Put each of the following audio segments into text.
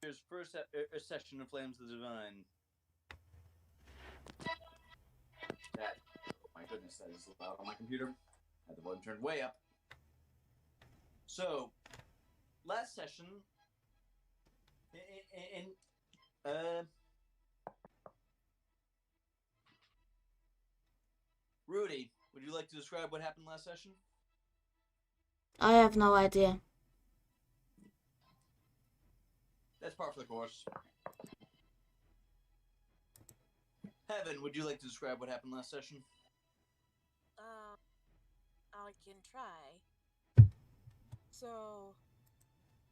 Here's first session of Flames of the Divine. That, oh my goodness, that is loud on my computer. I had the volume turned way up. So, last session, Rudy, would you like to describe what happened last session? I have no idea. That's par for the course. Heaven, would you like to describe what happened last session? I can try. So,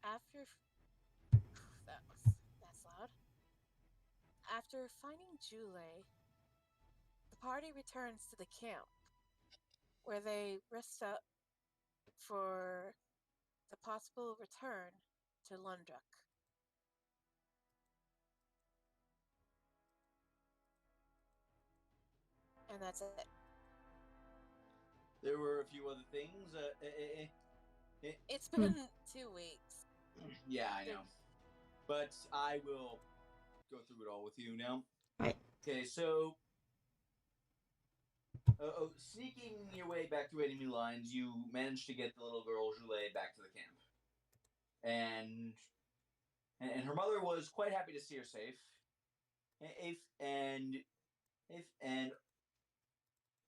after that's loud. After finding Jule, the party returns to the camp, where they rest up for the possible return to Lundruk. And that's it. There were a few other things. It's been 2 weeks. Yeah, I know. But I will go through it all with you now. Right. Okay, so sneaking your way back through enemy lines, you managed to get the little girl Julie back to the camp, and her mother was quite happy to see her safe. If and if and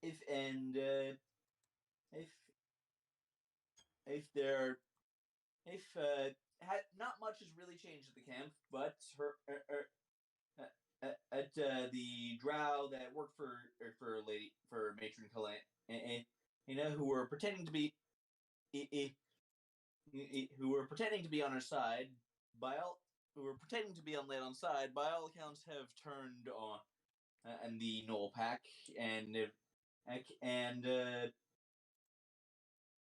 if and if there if not much has really changed at the camp, but her at the drow that worked for matron Colleen, who were pretending to be who were pretending to be on her side by all who were pretending to be on Ladon's side by all accounts have turned on and the Knoll pack and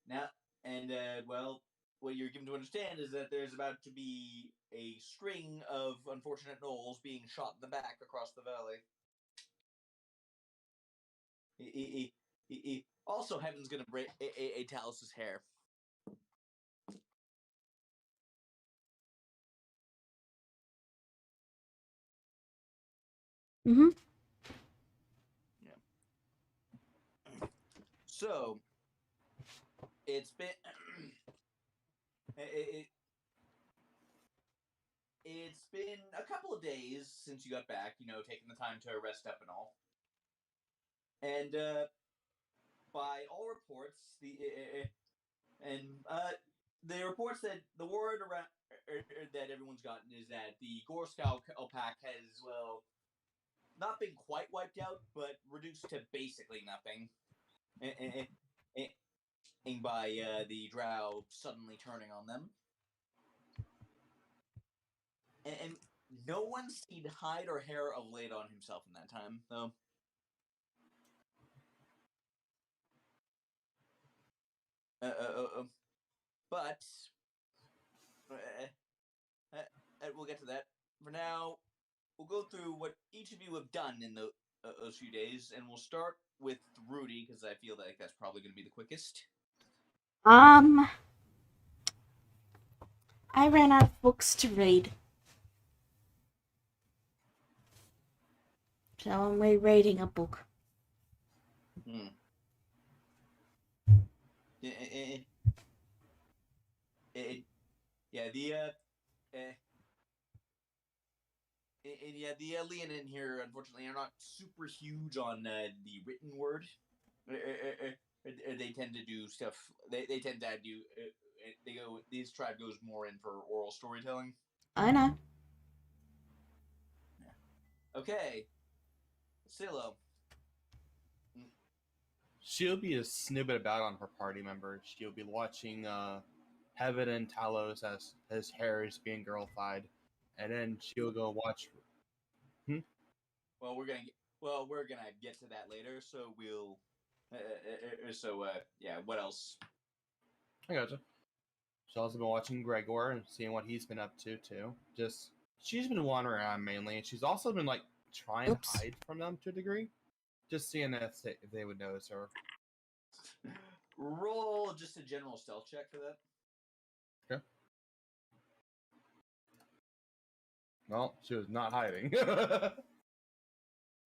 now and well, what you're given to understand is that there's about to be a string of unfortunate gnolls being shot in the back across the valley. Also, Heaven's gonna break a Talus's hair. Mm-hmm. Yeah. So, it's been it's been a couple of days since you got back. Taking the time to rest up and all. And by all reports, the reports that the word around that everyone's gotten is that the Gore Scout pack has not been quite wiped out, but reduced to basically nothing. By the Drow suddenly turning on them. And no one seen hide or hair of Ladon himself in that time, though. But we'll get to that. For now, we'll go through what each of you have done in those few days, and we'll start with Rudy, because I feel like that's probably going to be the quickest. I ran out of books to read. So I'm rereading a book. The Leonin here, unfortunately, are not super huge on the written word. They tend to do stuff. They tend to do. This tribe goes more in for oral storytelling. I know. Yeah. Okay. Silo. She'll be a snippet about on her party members. She'll be watching Heaven and Talos as his hair is being girlified, and then she'll go watch. Well, we're gonna get to that later. So we'll. Yeah. What else? I gotcha. She's also been watching Gregor and seeing what he's been up to too. She's been wandering around mainly, and she's also been trying to hide from them to a degree, just seeing if they would notice her. Roll just a general stealth check for that. Okay. Well, she was not hiding.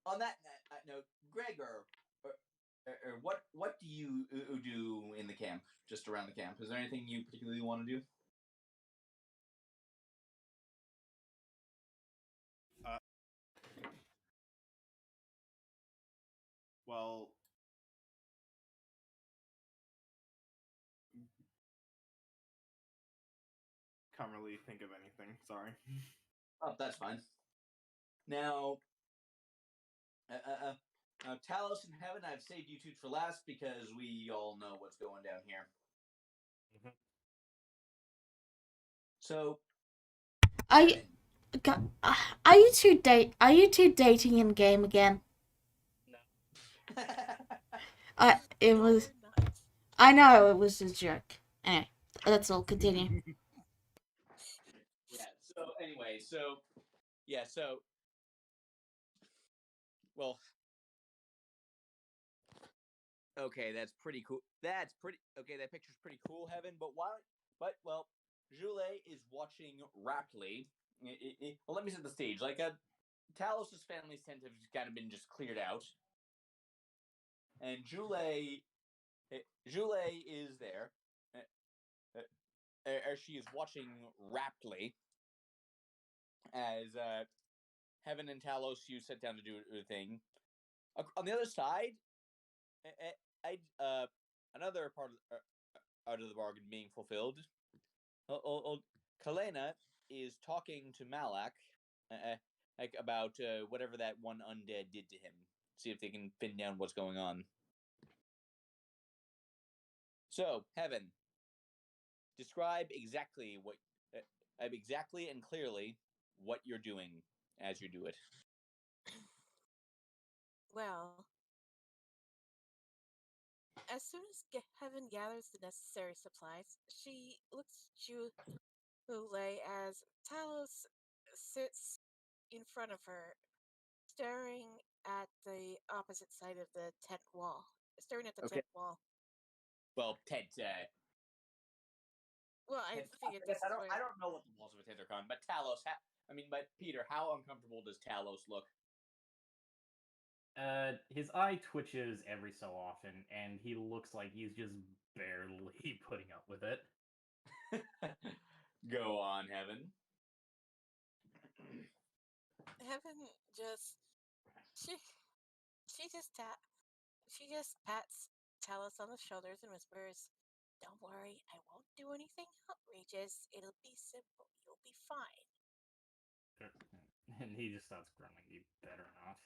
On that note, Gregor, what do you do in the camp, just around the camp? Is there anything you particularly want to do? Well, can't really think of anything. Sorry. Oh, that's fine. Now, Talos and Heaven, I've saved you two for last because we all know what's going down here. Mhm. So, Are you, Heaven, are you two dating in game again? No. It No, was. we're not. I know it was a joke. Anyway, let's all continue. yeah. So anyway, well, okay, that's pretty cool. That's pretty okay. That picture's pretty cool, Heaven. But why? But well, Julie is watching raptly. Well, let me set the stage. Talos's family's tent have kind of been just cleared out, and Julie is there, as she is watching raptly as Heaven and Talos you sit down to do a thing. On the other side, another part out of the bargain being fulfilled. Kalena is talking to Malak, about whatever that one undead did to him. See if they can pin down what's going on. So, Heaven, describe exactly exactly and clearly what you're doing as you do it. Well, as soon as Heaven gathers the necessary supplies, she looks at Julie as Talos sits in front of her, staring at the opposite side of the tent wall. Staring at the Okay. tent wall. Well, Ted. Well, I figured I this guess is where. I don't know what the walls of a tent are called, but Talos. But Peter, how uncomfortable does Talos look? His eye twitches every so often, and he looks like he's just barely putting up with it. Go on, Heaven. Heaven just she just pats Talos on the shoulders and whispers, "Don't worry, I won't do anything outrageous. It'll be simple. You'll be fine." And he just starts grumbling, "You better not."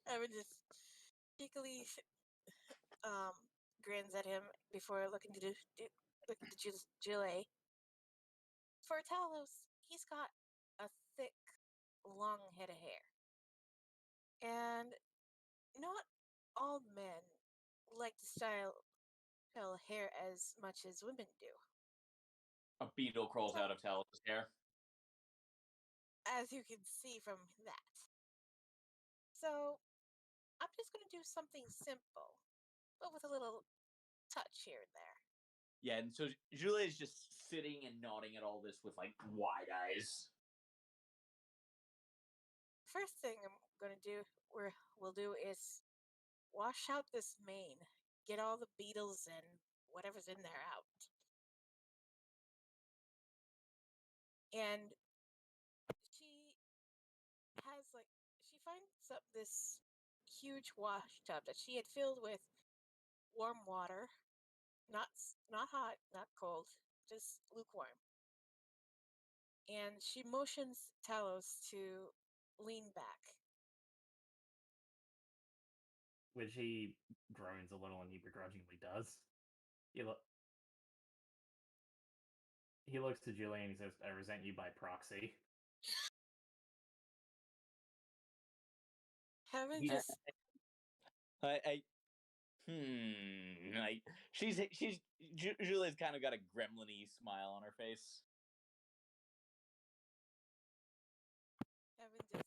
Heaven just cheekily grins at him before looking to Julie. For Talos, he's got a thick, long head of hair, and not all men like to style hair as much as women do. A beetle crawls So, out of Talos' hair. as you can see from that. So, I'm just going to do something simple, but with a little touch here and there. Yeah, and so Julia is just sitting and nodding at all this with like wide eyes. First thing I'm going to do, we'll do is wash out this mane, get all the beetles and whatever's in there out. And she she finds up this huge wash tub that she had filled with warm water, not hot, not cold, just lukewarm. And she motions Talos to lean back. Which he groans a little, and he begrudgingly does. He, lo- he looks to Julie and he says, "I resent you by proxy." Heaven He just I like Julia's kind of got a gremlin-y smile on her face. Heaven just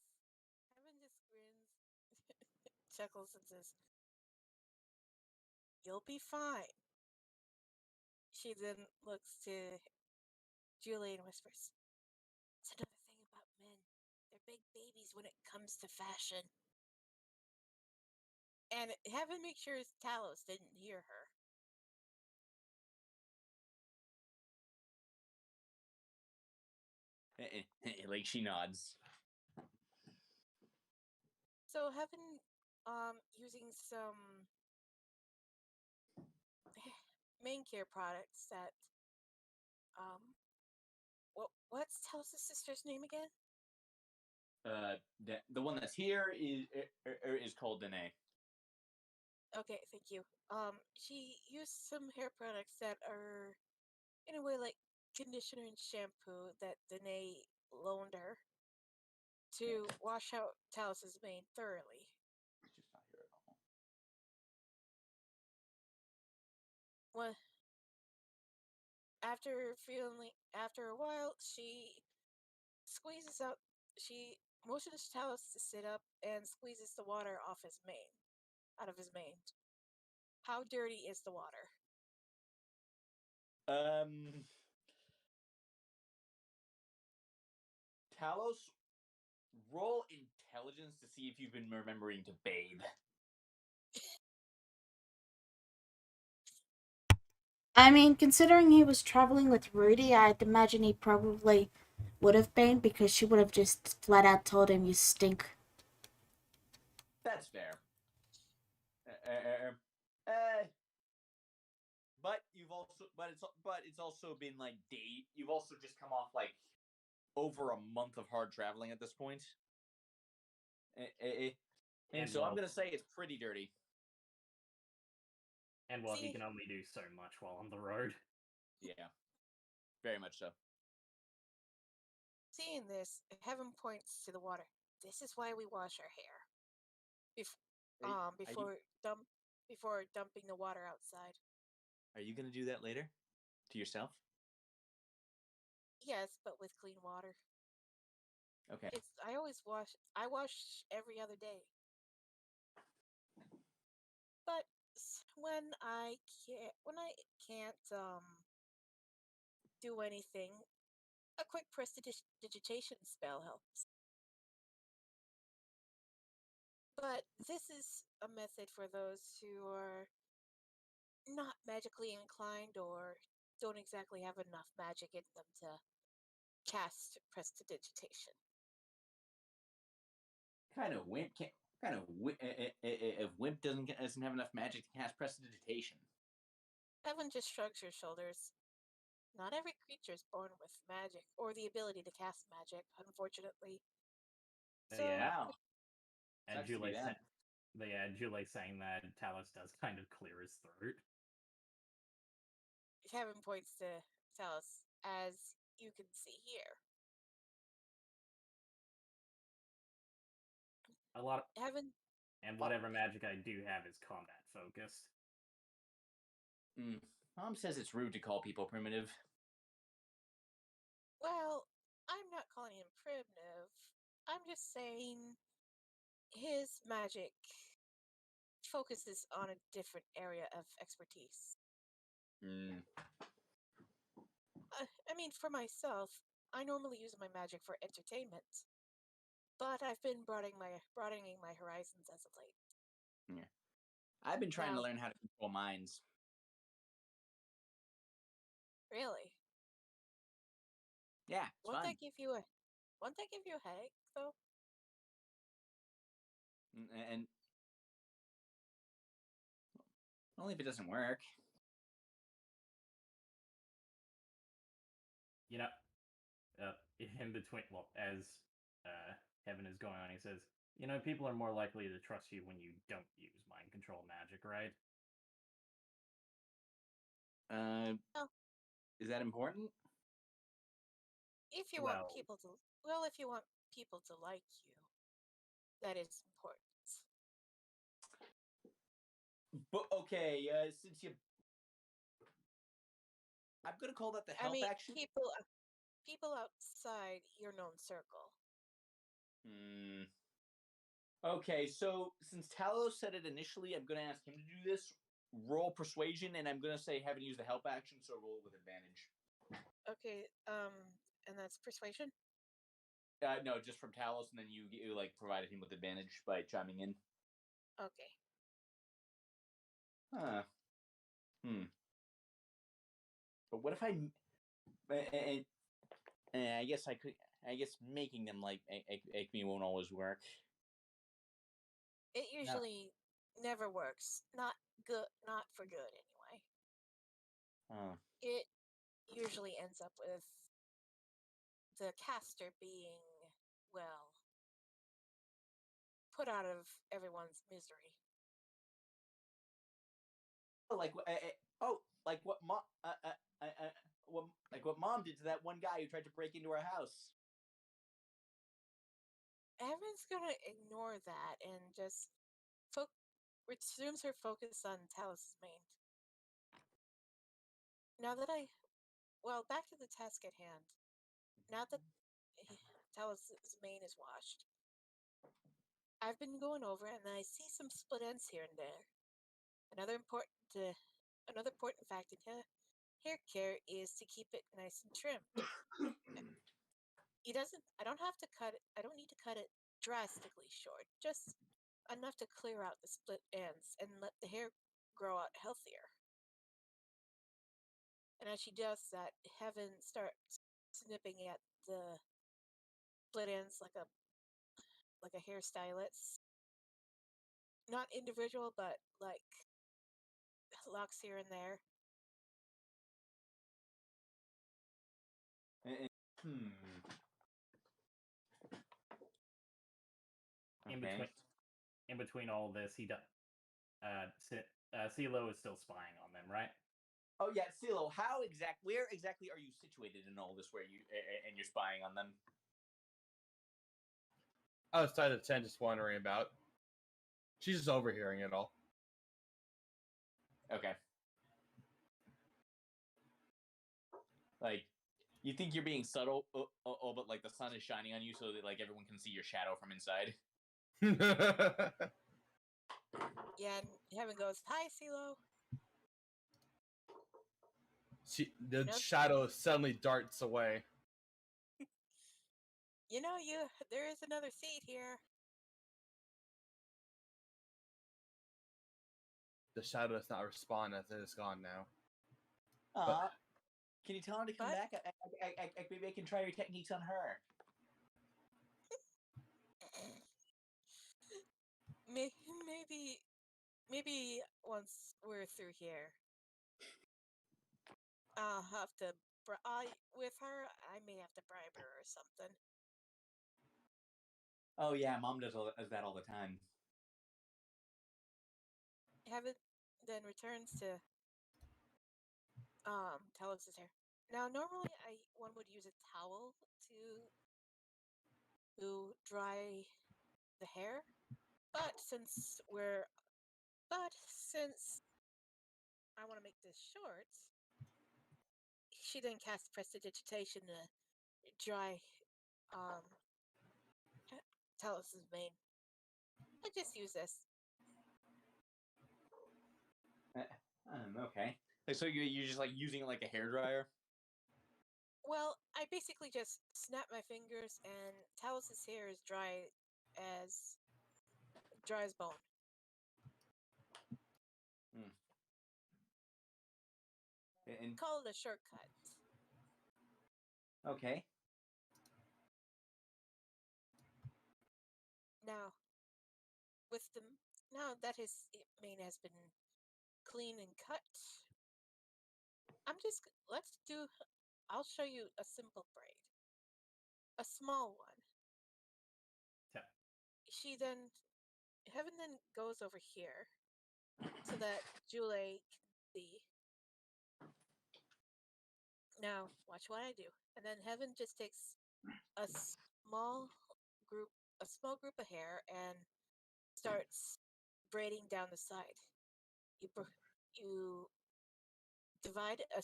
grins, chuckles, and says, "You'll be fine." She then looks to Julian whispers. It's another thing about men. They're big babies when it comes to fashion. And Heaven make sure Talos didn't hear her. Like she nods. So Heaven, using some main care products that, what's Talos' sister's name again? The one that's here is called Danae. Okay, thank you. She used some hair products that are, in a way, like conditioner and shampoo that Danae loaned her to wash out Talos' mane thoroughly. She's just not here at all. Well, after a while, she squeezes out. She motions Talos to sit up and squeezes the water out of his mane. How dirty is the water? Talos, roll intelligence to see if you've been remembering to bathe. I mean, considering he was traveling with Rudy, I'd imagine he probably would have been, because she would have just flat out told him, "You stink." That's fair. But it's also been like you've also just come off like over a month of hard traveling at this point. And so I'm gonna say it's pretty dirty. And well, he can only do so much while on the road. Yeah, very much so. Seeing this, Heaven points to the water. This is why we wash our hair. Before dumping the water outside. Are you gonna do that later? To yourself? Yes, but with clean water. Okay. I wash every other day. But when I can't do anything, a quick prestidigitation spell helps. But this is a method for those who are not magically inclined or don't exactly have enough magic in them to cast prestidigitation. If Wimp doesn't have enough magic to cast prestidigitation. Evan just shrugs her shoulders. Not every creature is born with magic or the ability to cast magic, unfortunately. So, Yeah. Wow. And Julie saying that Talos does kind of clear his throat. Kevin points to Talos, as you can see here. A lot of Heaven. And whatever magic I do have is combat focused. Mom says it's rude to call people primitive. Well, I'm not calling him primitive. I'm just saying his magic focuses on a different area of expertise. I mean, for myself, I normally use my magic for entertainment, but I've been broadening my horizons as of late. Yeah, I've been trying to learn how to control minds. Really? Yeah, it's Won't fun. that give you a headache, though? And only if it doesn't work. You know, in between, well, as Heaven is going on, he says, "You know, people are more likely to trust you when you don't use mind control magic, right?" Oh. Is that important? If you want people to like you, that is important. But okay, since you, I'm gonna call that the help action. People outside your known circle. Okay, so since Talos said it initially, I'm gonna ask him to do this. Roll persuasion, and I'm gonna say haven't used the help action, so roll it with advantage. Okay. And that's persuasion. No, just from Talos, and then you like provided him with advantage by chiming in. Okay. Huh. But what if and I guess I could. I guess making them like me won't always work. It usually never works. Not good. Not for good, anyway. Oh. It usually ends up with the caster being, well, put out of everyone's misery. Like like what mom what mom did to that one guy who tried to break into our house. Evan's gonna ignore that and just resumes her focus on Talos' main. Now that back to the task at hand. Now that Talos' main is washed, I've been going over and I see some split ends here and there. Another important fact in hair care is to keep it nice and trimmed. I don't need to cut it drastically short, just enough to clear out the split ends and let the hair grow out healthier. And as she does that, Heaven starts snipping at the split ends like a hairstylist. Not individual, but like locks here and there. Okay. In between all this, he does. CeeLo is still spying on them, right? Oh yeah, CeeLo. Where exactly are you situated in all this? Where you and you're spying on them? Outside of the tent, just wandering about. She's just overhearing it all. Okay. Like, you think you're being subtle, but like the sun is shining on you, so that like everyone can see your shadow from inside. Yeah, and Heaven goes, "Hi, CeeLo." The shadow suddenly darts away. There is another seat here. The shadow does not respond as it is gone now. Can you tell her to come back? Maybe I can try your techniques on her. Maybe once we're through here, I'll have to. With her, I may have to bribe her or something. Oh yeah, Mom does that all the time. Heaven then returns to Talos' hair. Now, normally one would use a towel to dry the hair, but since I want to make this short, she then cast prestidigitation to dry Talos' mane. I just use this. Okay. So you're just like using it like a hairdryer? Well, I basically just snap my fingers and Talos' hair is dry as bone. And call it a shortcut. Okay. Now that his mane has been clean and cut, I'll show you a simple braid. A small one. Yeah. Heaven then goes over here so that Jule can see. Now, watch what I do. And then Heaven just takes a small group of hair and starts braiding down the side. You divide a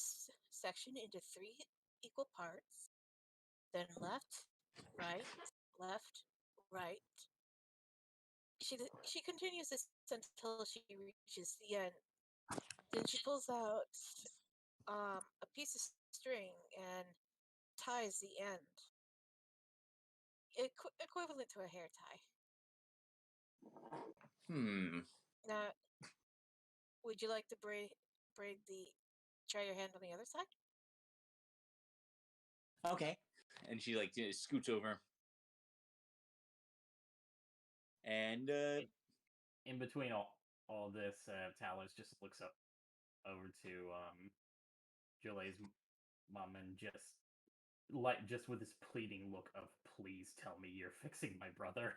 section into 3 equal parts, then left, right, left, right. She continues this until she reaches the end. Then she pulls out a piece of string and ties the end. Equivalent to a hair tie. Now, would you like to braid try your hand on the other side? Okay. And she like scoots over. And In between all this, Talos just looks up over to Jule's mom and just with this pleading look of, please tell me you're fixing my brother.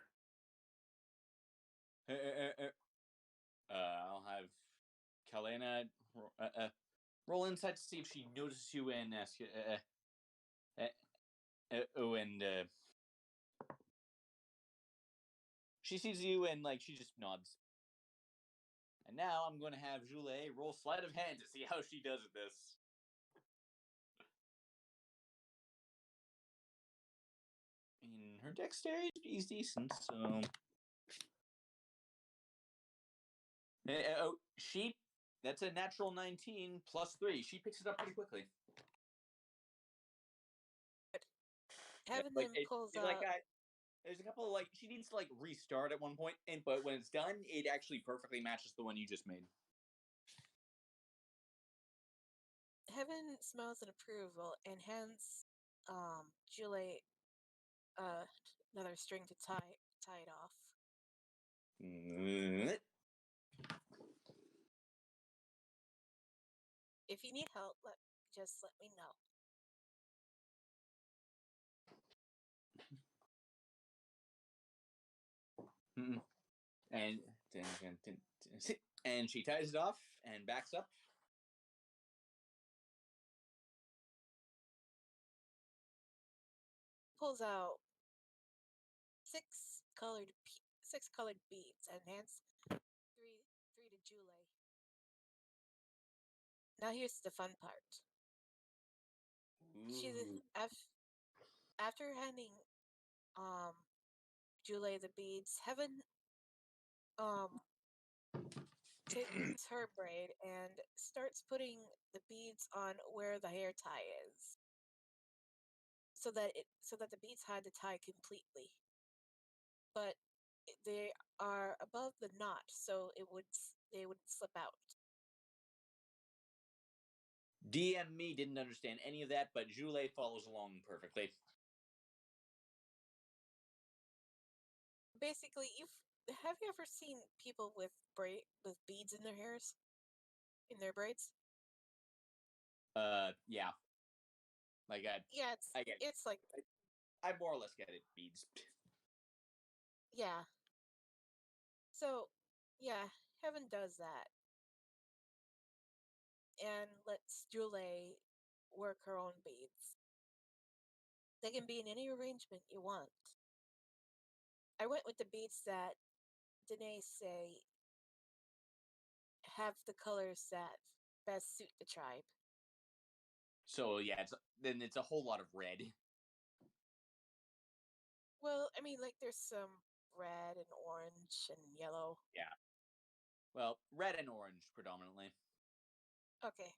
I'll have Kalena roll inside to see if she notices you and ask you. She sees you and like she just nods. And now I'm going to have Julie roll sleight of hand to see how she does at this. And her dexterity is decent, so. That's a natural 19 plus 3. She picks it up pretty quickly. Heaven then pulls out. There's a couple of she needs to restart at one point, but when it's done, it actually perfectly matches the one you just made. Heaven smiles in approval and hands Julie another string to tie it off. If you need help, just let me know. And she ties it off and backs up. Pulls out six colored beads and hands three to Julie. Now here's the fun part. After handing Julie the beads, Heaven takes her braid and starts putting the beads on where the hair tie is, so that the beads hide the tie completely. But they are above the knot, so they would slip out. DM me didn't understand any of that, but Julie follows along perfectly. Basically, have you ever seen people with beads in their hairs, in their braids? Yeah. I get it. It's like I more or less get it. Beads. Yeah. So, yeah, Heaven does that. And lets Julie work her own beads. They can be in any arrangement you want. I went with the beads that Danae say have the colors that best suit the tribe. So yeah, it's a whole lot of red. Well, I mean, there's some red and orange and yellow. Yeah. Well, red and orange predominantly. Okay.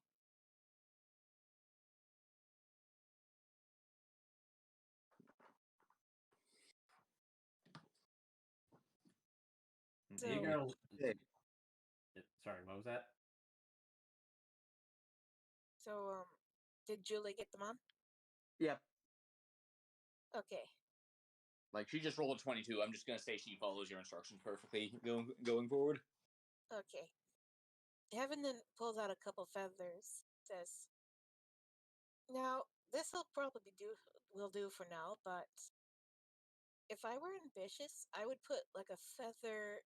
So, sorry, what was that? So, did Julie get them on? Yep. Okay. She just rolled a 22. I'm just gonna say she follows your instructions perfectly going forward. Okay. Heaven then pulls out a couple feathers. Says, "Now this will probably will do for now, but if I were ambitious, I would put a feather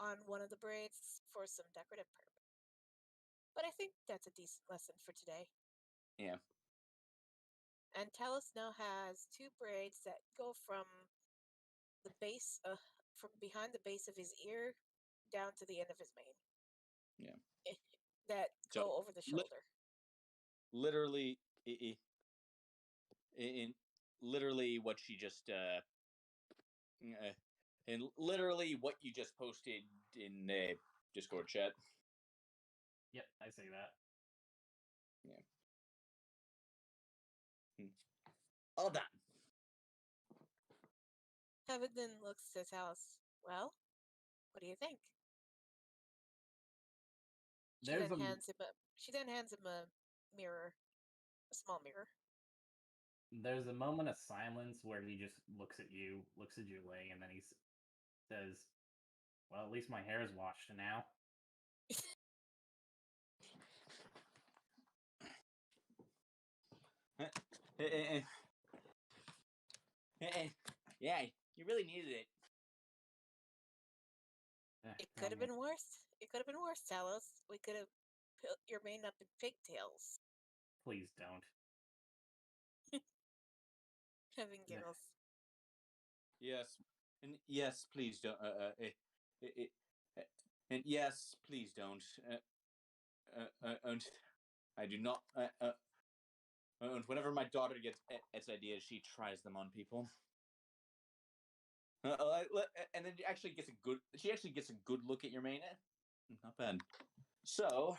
on one of the braids for some decorative purpose. But I think that's a decent lesson for today." Yeah. And Talos now has two braids that go from the base, from behind the base of his ear down to the end of his mane. Yeah. That go over the shoulder. Literally, in literally what she just and literally what you just posted in the Discord chat. Yep, I say that. Yeah. All done. Heaven then looks to Talos. Well, what do you think? She There's then a hands him a mirror, a small mirror. there's a moment of silence where he just looks at you, looks at Julie, and then he says, "Well, at least my hair's washed now." Yeah, you really needed it. It Tell could have me. been worse. It could have been worse, Talos. We could have put your mane up in pigtails. Please don't. Heaven giggles. Yes, and yes, please don't. And yes, please don't. And I do not. And whenever my daughter gets ideas, she tries them on people. And then she actually gets a good look at your mane. Not bad. So,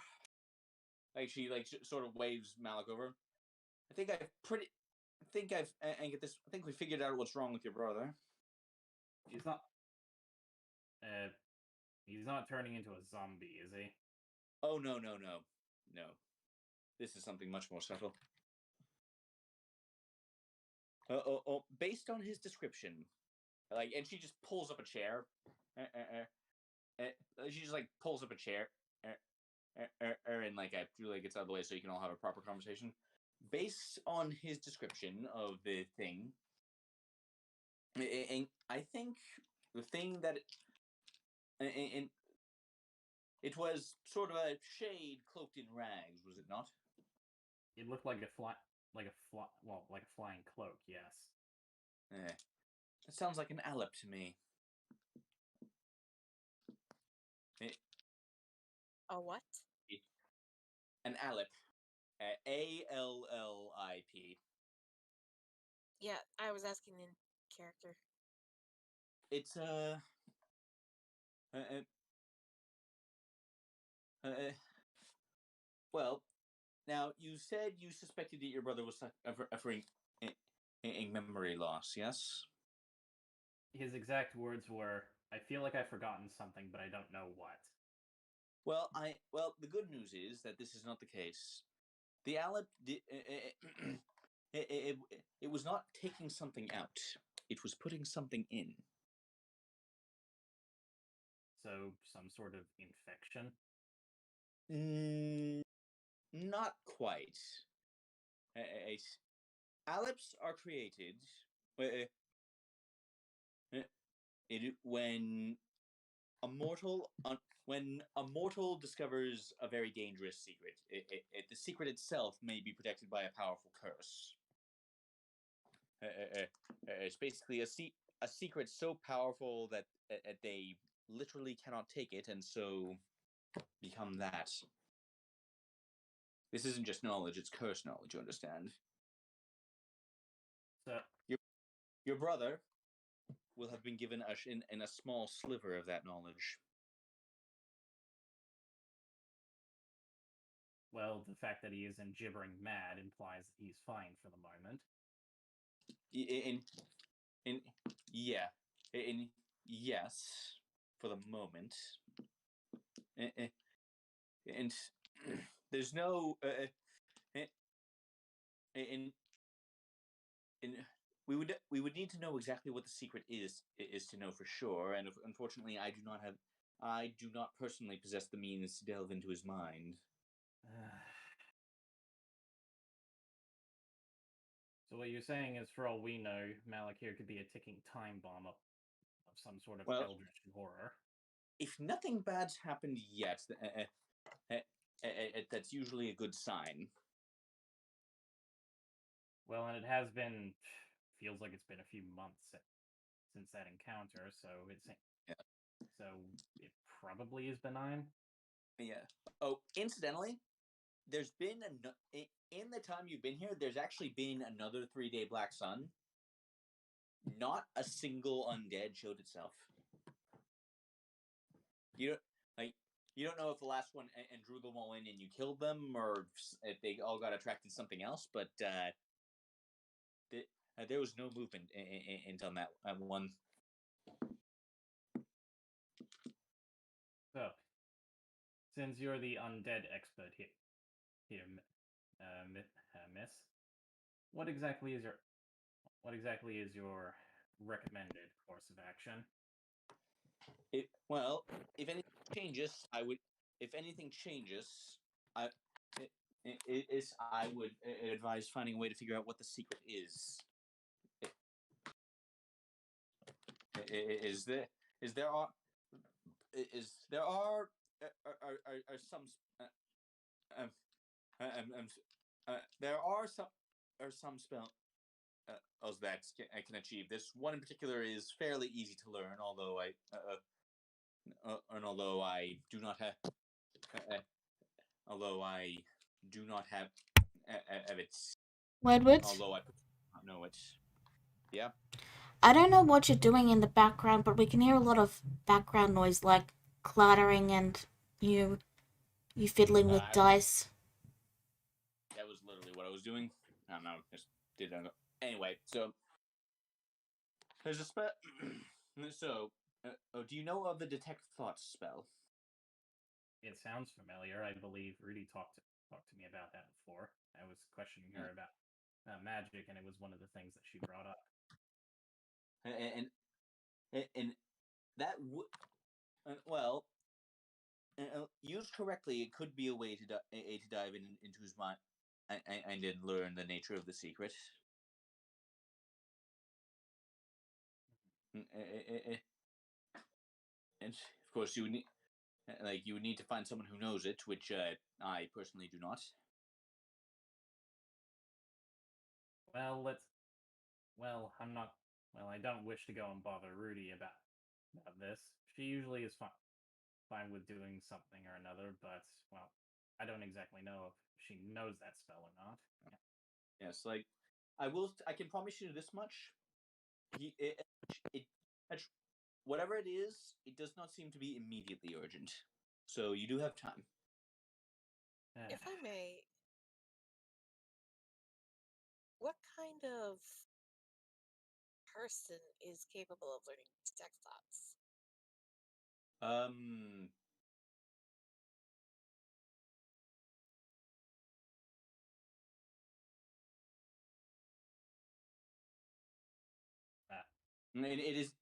she sort of waves Malik over. I think and get this. I think we figured out what's wrong with your brother. He's not. He's not turning into a zombie, is he? Oh no. This is something much more subtle. Based on his description, and she just pulls up a chair. She just pulls up a chair, and Julia gets out of the way so you can all have a proper conversation. Based on his description of the thing, and I think the thing that, and it was sort of a shade cloaked in rags, was it not? It looked like like a flying cloak. Yes. That sounds like an Alep to me. A what? An Alep. Allip. Yeah, I was asking in character. It's well, now you said you suspected that your brother was suffering a memory loss, yes? His exact words were, "I feel like I've forgotten something, but I don't know what." Well, the good news is that this is not the case. The Alep it was not taking something out; it was putting something in. So some sort of infection. Not quite. Aleps are created when a mortal discovers a very dangerous secret. The secret itself may be protected by a powerful curse. It's basically a secret so powerful that they literally cannot take it, and so become that. This isn't just knowledge; it's curse knowledge. You understand? So Your brother will have been given in a small sliver of that knowledge. well, the fact that he isn't gibbering mad implies that he's fine for the moment. In yeah, in yes, for the moment, and there's no in we would need to know exactly what the secret is to know for sure, and unfortunately, I do not personally possess the means to delve into his mind. So what you're saying is, for all we know, Malik here could be a ticking time bomb of some sort of Well, eldritch horror. if nothing bad's happened yet, that's usually a good sign. Well, and it has been, feels like it's been a few months since that encounter, so Yeah. So it probably is benign. Yeah. Oh, incidentally, there's been in the time you've been here, there's actually been another 3-day Black Sun. Not a single undead showed itself. You don't know if the last one and drew them all in and you killed them, or if they all got attracted to something else. But there was no movement until that one. So, since you're the undead expert here, Miss, what exactly is your recommended course of action? Well, if anything changes, I would. If anything changes, I I would advise finding a way to figure out what the secret is. Is there is there are is there are some um, um, there are some spell that I can achieve. This one in particular is fairly easy to learn, and although I do not have although I do not have it, Wedward, although I don't know it. Yeah. I don't know what you're doing in the background, but we can hear a lot of background noise, like clattering and you fiddling with dice. That was literally what I was doing. I don't know. Just did that. Anyway, so there's a spell. So, do you know of the detect thoughts spell? It sounds familiar. I believe Rudy talked to me about that before. I was questioning her about magic, and it was one of the things that she brought up. And that would well, used correctly, it could be a way to dive into his mind and then learn the nature of the secret. And of course, you would need you would need to find someone who knows it, which I personally do not. I'm not. Well, I don't wish to go and bother Rudy about this. She usually is fine with doing something or another, but well, I don't exactly know if she knows that spell or not. Yes, I can promise you this much. It whatever it is, it does not seem to be immediately urgent. So you do have time. If I may, what kind of person is capable of learning detect thoughts? Um, it is,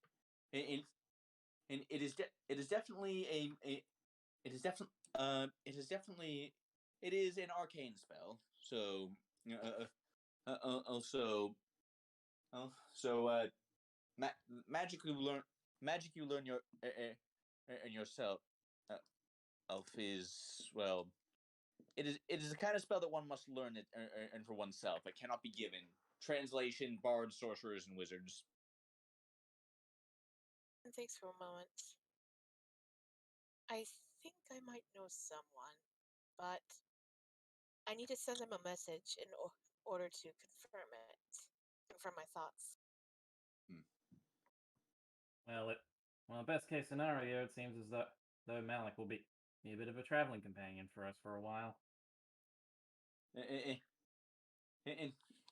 it, it is, it is definitely it is definitely, it is definitely, it is an arcane spell. So, also, so, ma- magic you learn, magic you learn and yourself, elf is well. It is the kind of spell that one must learn it and for oneself. It cannot be given. Translation: bards, sorcerers, and wizards. And thanks for a moment. I think I might know someone, but I need to send them a message in order to confirm my thoughts. Well, best case scenario, it seems as though Malik will be a bit of a traveling companion for us for a while.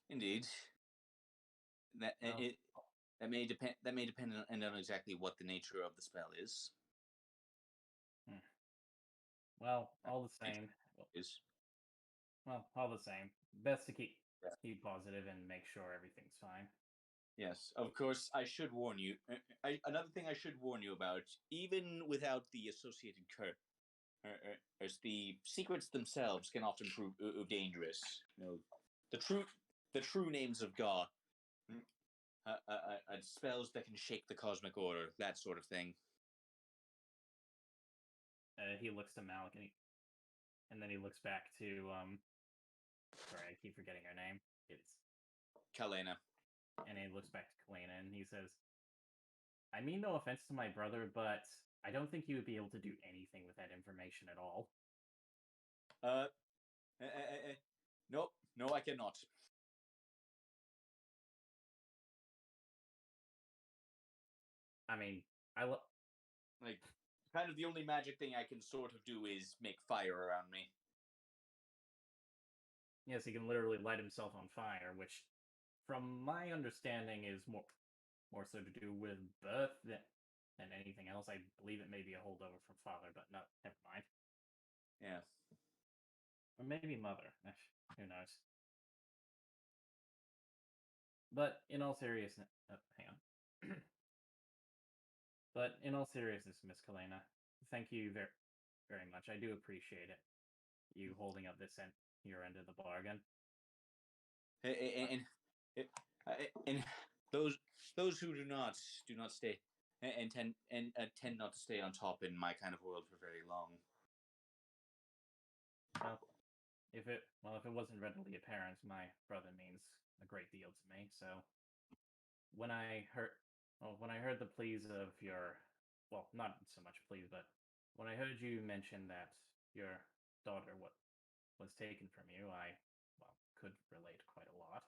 Indeed, that Well, it that may depend. That may depend on exactly what the nature of the spell is. Well, all the same. Is Well, all the same. Best to keep positive and make sure everything's fine. Yes, of course. I should warn you. Another thing I should warn you about, even without the associated as the secrets themselves can often prove dangerous. You know, the true names of God, spells that can shake the cosmic order, that sort of thing. He looks to Malik and then he looks back to sorry, I keep forgetting her name. It's Kalena. And he looks back to Kalena and he says, I mean no offense to my brother, but I don't think he would be able to do anything with that information at all. Nope, no, I cannot. I mean, like kind of the only magic thing I can sort of do is make fire around me. Yes, he can literally light himself on fire, which from my understanding, is more so to do with birth than anything else. I believe it may be a holdover from father, but no, never mind. Yeah. Or maybe mother. Who knows? But in all seriousness, hang on. But in all seriousness, Miss Kalena, thank you very much. I do appreciate it. You holding up your end of the bargain. And those who do not stay and tend not to stay on top in my kind of world for very long. Well, if it wasn't readily apparent, my brother means a great deal to me. So when I heard the pleas of your, well, not so much pleas, but when I heard you mention that your daughter was taken from you, I, well, could relate quite a lot.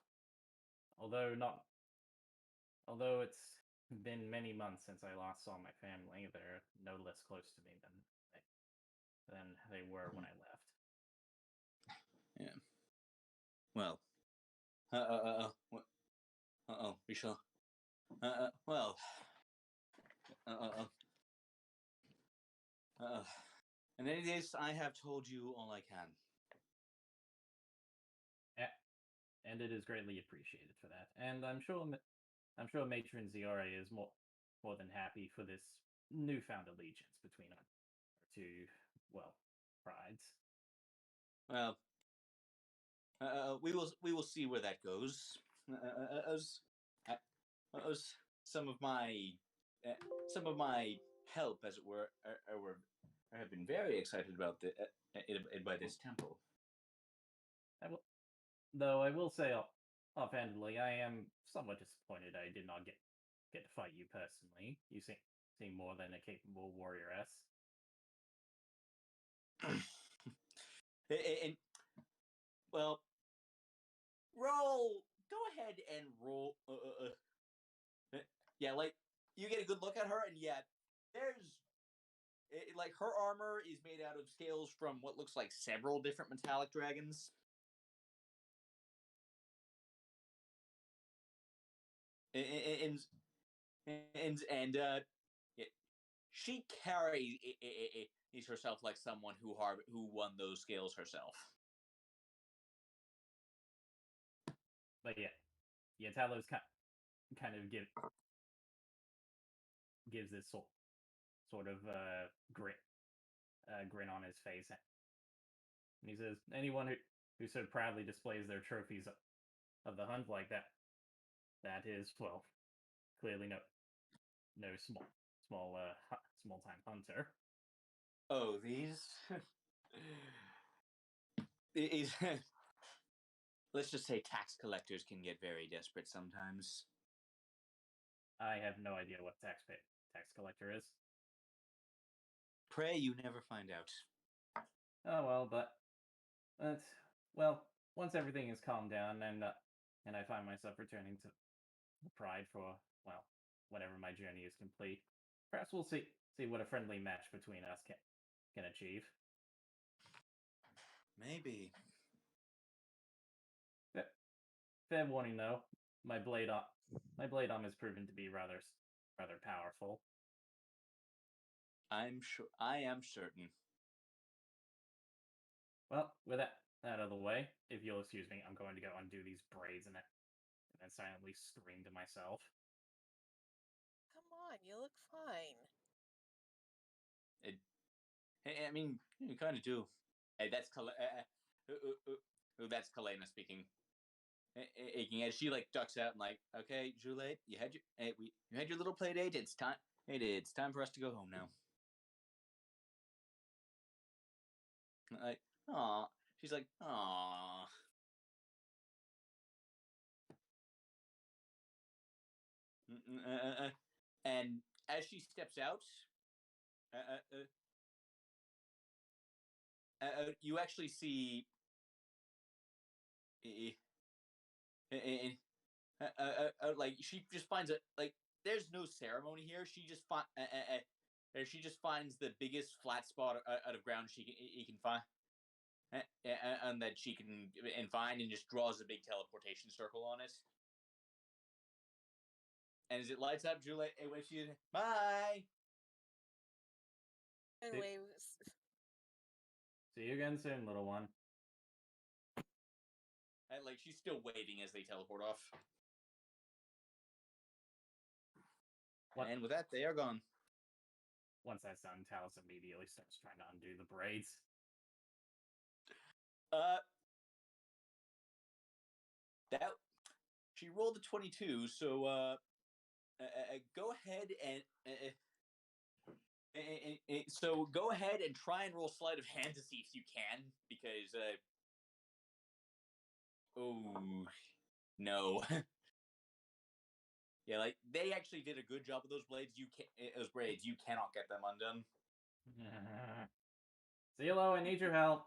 Although it's been many months since I last saw my family, they're no less close to me than they were when I left. Yeah. Well. Risha. Well. In any case, I have told you all I can. And it is greatly appreciated for that. And I'm sure Matron Ziora is more than happy for this newfound allegiance between our two, well, prides. Well, we will see where that goes. As some of my help, as it were, have been very excited about by this temple. Though I will say offhandedly, I am somewhat disappointed I did not get to fight you personally. You seem more than a capable warrioress. And well, roll. Go ahead and roll. Yeah, like you get a good look at her, and yeah, there's like her armor is made out of scales from what looks like several different metallic dragons. And yeah, she carries herself like someone who won those scales herself. But yeah, Talos kind of gives this sort of grin on his face, and he says, "Anyone who so proudly displays their trophies of the hunt like that is, well, clearly no small time hunter." Oh, these is let's just say tax collectors can get very desperate sometimes. I have no idea what tax collector is. Pray you never find out. Oh well, but well, once everything is calmed down and I find myself returning to the Pride for, well, whenever my journey is complete, perhaps we'll see what a friendly match between us can achieve. Maybe. Fair warning, though, my blade arm has proven to be rather powerful. I am certain. Well, with that out of the way, if you'll excuse me, I'm going to go undo these braids and then silently scream to myself. Come on, you look fine. I mean, you kind of do. Hey, that's that's Kalena speaking. As she like ducks out and like, okay, Juliet, you had your little play date. It's time. It's time for us to go home now. Like, aw. She's like, aw. And as she steps out, you actually see. Like she just finds a like. There's no ceremony here. She just finds the biggest flat spot out of ground she can find, and that she can find, and just draws a big teleportation circle on it. And as it lights up, Julie waves you. Bye. And See- waves. See you again soon, little one. And, like, she's still waving as they teleport off. What? And with that, they are gone. Once that's done, Talus immediately starts trying to undo the braids. That she rolled a 22, so go ahead and so go ahead and try and roll sleight of hand to see if you can, because oh no. Yeah, like they actually did a good job with those blades. Those braids. You cannot get them undone. CeeLo, I need your help.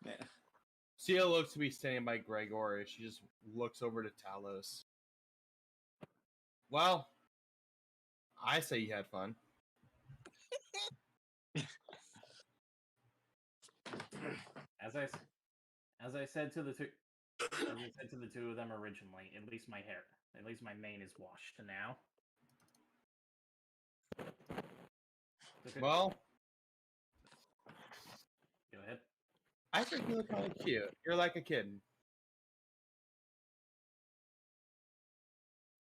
Yeah. Sia looks to be standing by Gregor as she just looks over to Talos. Well, I say you had fun. As I said to the two, as I said to the two of them originally, at least my mane is washed now. Okay. Well, Go ahead. I think you look kind of cute. You're like a kid.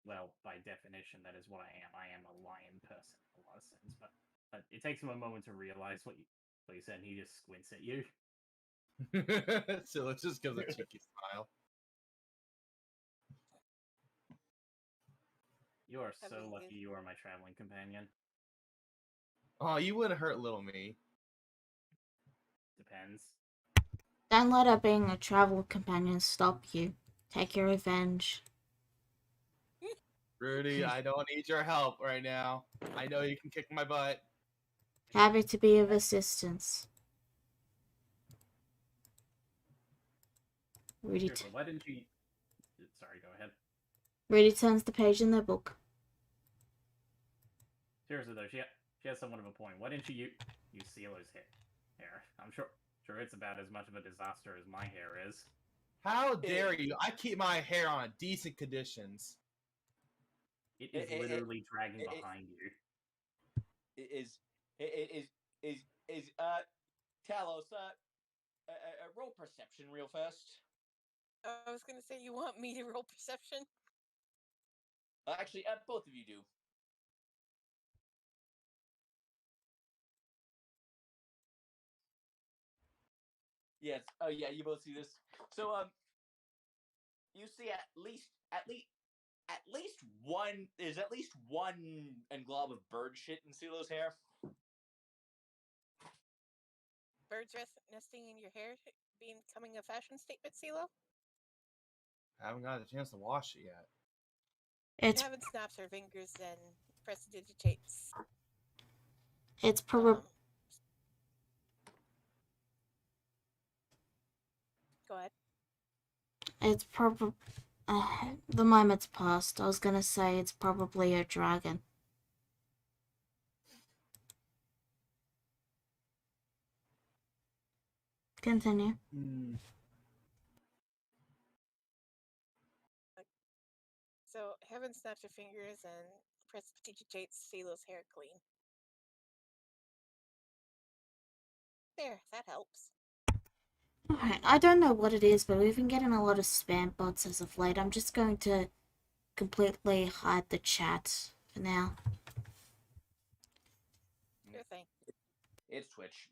Well, by definition, that is what I am. I am a lion person in a lot of sense, but it takes him a moment to realize what you said, and he just squints at you. So let's just give a cheeky smile. You are I so mean, lucky you are my traveling companion. Oh, you wouldn't hurt little me. Depends. Don't let her being a travel companion stop you. Take your revenge. Rudy, I don't need your help right now. I know you can kick my butt. Happy to be of assistance. Rudy, Seriously, why didn't you... Sorry, go ahead. Rudy turns the page in their book. Seriously, though, she has somewhat of a point. Why didn't you use CeeLo's hair? I'm sure it's about as much of a disaster as my hair is. How dare you? I keep my hair on decent conditions. It is literally dragging behind you. Is Talos, roll perception real fast. I was gonna say, you want me to roll perception? Actually, both of you do. Yes. Oh, yeah. You both see this. So, you see at least one. There's at least one glob of bird shit in CeeLo's hair. Birds nesting in your hair becoming a fashion statement, CeeLo? I haven't got a chance to wash it yet. It's Kevin snaps her fingers and prestidigitates. it's probably Go ahead. it's probably the moment's passed. I was gonna say it's probably a dragon. Continue. So Heaven snaps her fingers and prestidigitates CeeLo's hair clean. There, that helps. Alright, I don't know what it is, but we've been getting a lot of spam bots as of late. I'm just going to completely hide the chat for now. Sure thing. It's Twitch.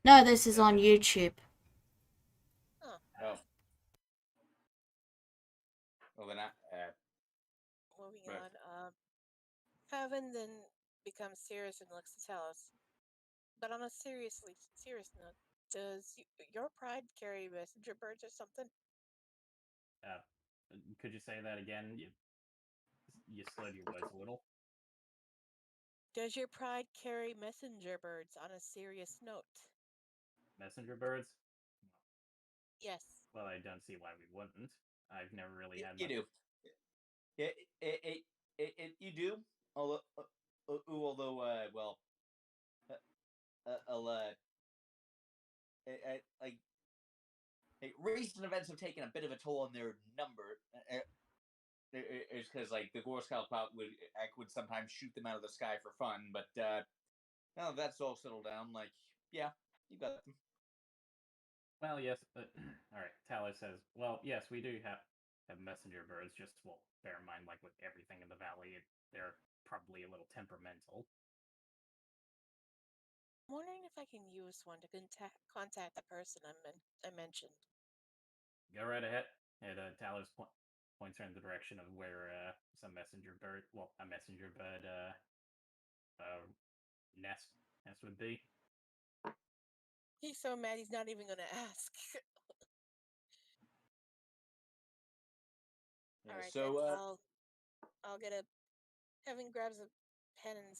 No, this is on YouTube. Oh. Oh. Well, then Moving Right. on. Heaven then becomes serious and looks to Talos. But on a serious note, does your pride carry messenger birds or something? Could you say that again? You slowed your words a little. Does your pride carry messenger birds on a serious note? Messenger birds? Yes. Well, I don't see why we wouldn't. I've never really had you much. do. You do. Although, well, like recent events have taken a bit of a toll on their number. It's because like the Girl Scout would sometimes shoot them out of the sky for fun, but now that's all settled down. Like, yeah, you got them. Well, yes. All right. Talos says, "Well, yes, we do have messenger birds. Just well, bear in mind, like with everything in the valley, they're probably a little temperamental." I'm wondering if I can use one to contact the person I mentioned. Go right ahead. And Talos points her in the direction of where some messenger bird, well, a messenger bird nest would be. He's so mad he's not even gonna ask. Yeah, All right, so then I'll get a. Kevin grabs a pen and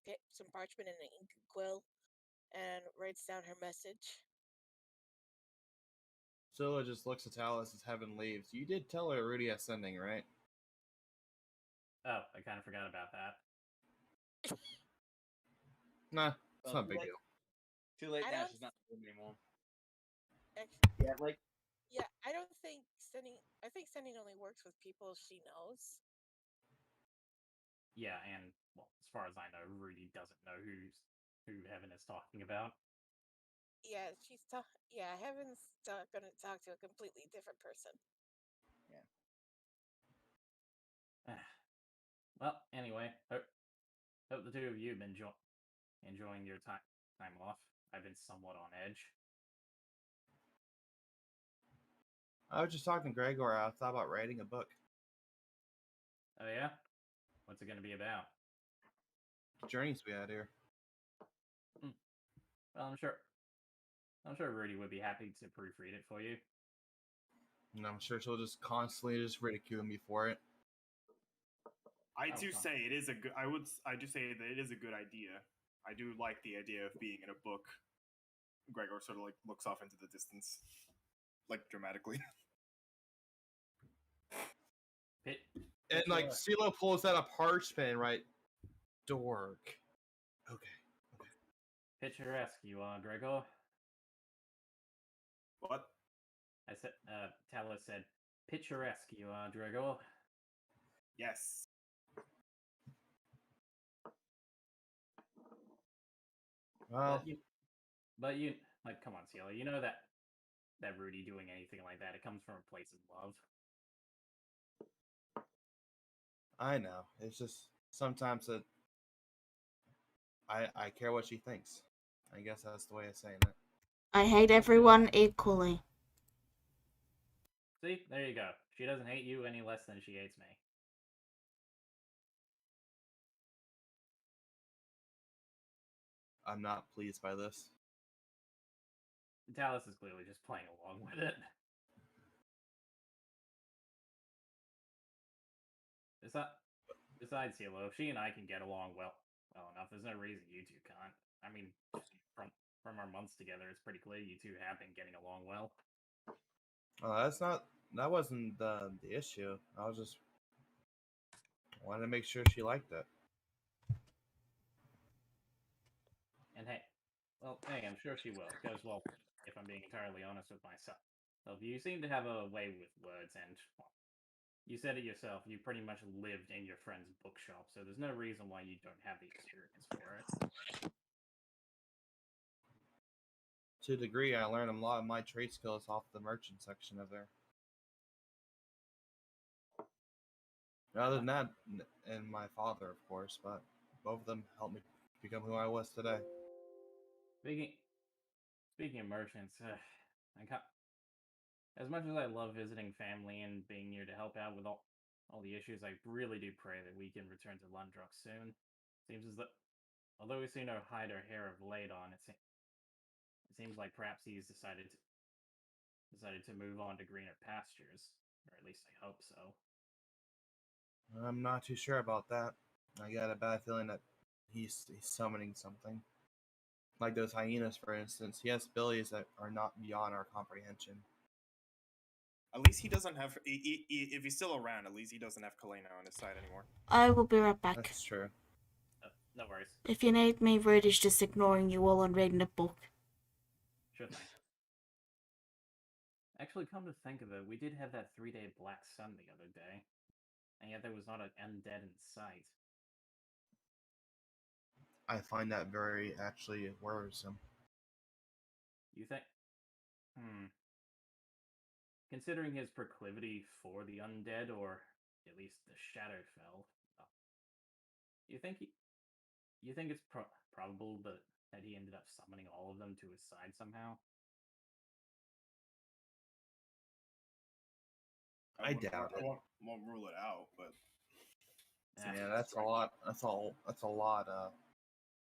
get some parchment and an ink quill, and writes down her message. Scylla just looks at Talus as Heaven leaves. You did tell her Rudy is sending, right? Oh, I kind of forgot about that. Nah, it's not a too big late. deal. Too late I now. don't- She's not with me anymore. Actually, Yeah, I don't think sending. I think sending only works with people she knows. Yeah, and well, as far as I know, Rudy doesn't know who Heaven is talking about. Yeah, Heaven's gonna talk to a completely different person. Well, anyway, hope the two of you have been enjoying your time off. I've been somewhat on edge. I was just talking to Gregor. I thought about writing a book. Oh yeah, what's it going to be about? The journeys we had here. Well, I'm sure Rudy would be happy to proofread it for you. And I'm sure she'll just constantly just ridicule me for it. I Oh, do fine. say it is a good. I do say that it is a good idea. I do like the idea of being in a book. Gregor sort of like looks off into the distance, like dramatically. And like CeeLo pulls out a parchment, right? Dork. Okay. Picturesque, you are, Gregor. What? I said, Talos said, picturesque, you are, Gregor. Yes. Well, But you, like, come on, CeeLo, you know that Rudy doing anything like that, it comes from a place of love. I know. It's just sometimes that I care what she thinks. I guess that's the way of saying it. I hate everyone equally. See, there you go. She doesn't hate you any less than she hates me. I'm not pleased by this. Talos is clearly just playing along with it. Besides CeeLo, if she and I can get along well enough, there's no reason you two can't. I mean, from our months together, it's pretty clear you two have been getting along well. That wasn't the issue. I was just wanted to make sure she liked it. And hey, I'm sure she will. Because, well, if I'm being entirely honest with myself, you seem to have a way with words, and well, you said it yourself. You pretty much lived in your friend's bookshop, so there's no reason why you don't have the experience for it. To a degree, I learned a lot of my trade skills off the merchant section of there. Other than that, and my father, of course, but both of them helped me become who I was today. Speaking of merchants, as much as I love visiting family and being here to help out with all the issues, I really do pray that we can return to Lundrock soon. Seems as though, although we've seen no hide or hair of late on, it seems like perhaps he's decided to move on to greener pastures, or at least I hope so. I'm not too sure about that. I got a bad feeling that he's summoning something. Like those hyenas, for instance. He has abilities that are not beyond our comprehension. At least he doesn't have. If he's still around, at least he doesn't have Kalena on his side anymore. I will be right back. That's true. No worries. If you need me, Rudy's just ignoring you all and reading a book. Sure thing. Actually, come to think of it, we did have that 3-day black sun the other day, and yet there was not an undead in sight. I find that very actually worrisome. You think? Considering his proclivity for the undead, or at least the Shadowfell, you think it's probable that he ended up summoning all of them to his side somehow? I doubt it. I won't rule it out, but Yeah, that's a lot. That's all. That's a lot.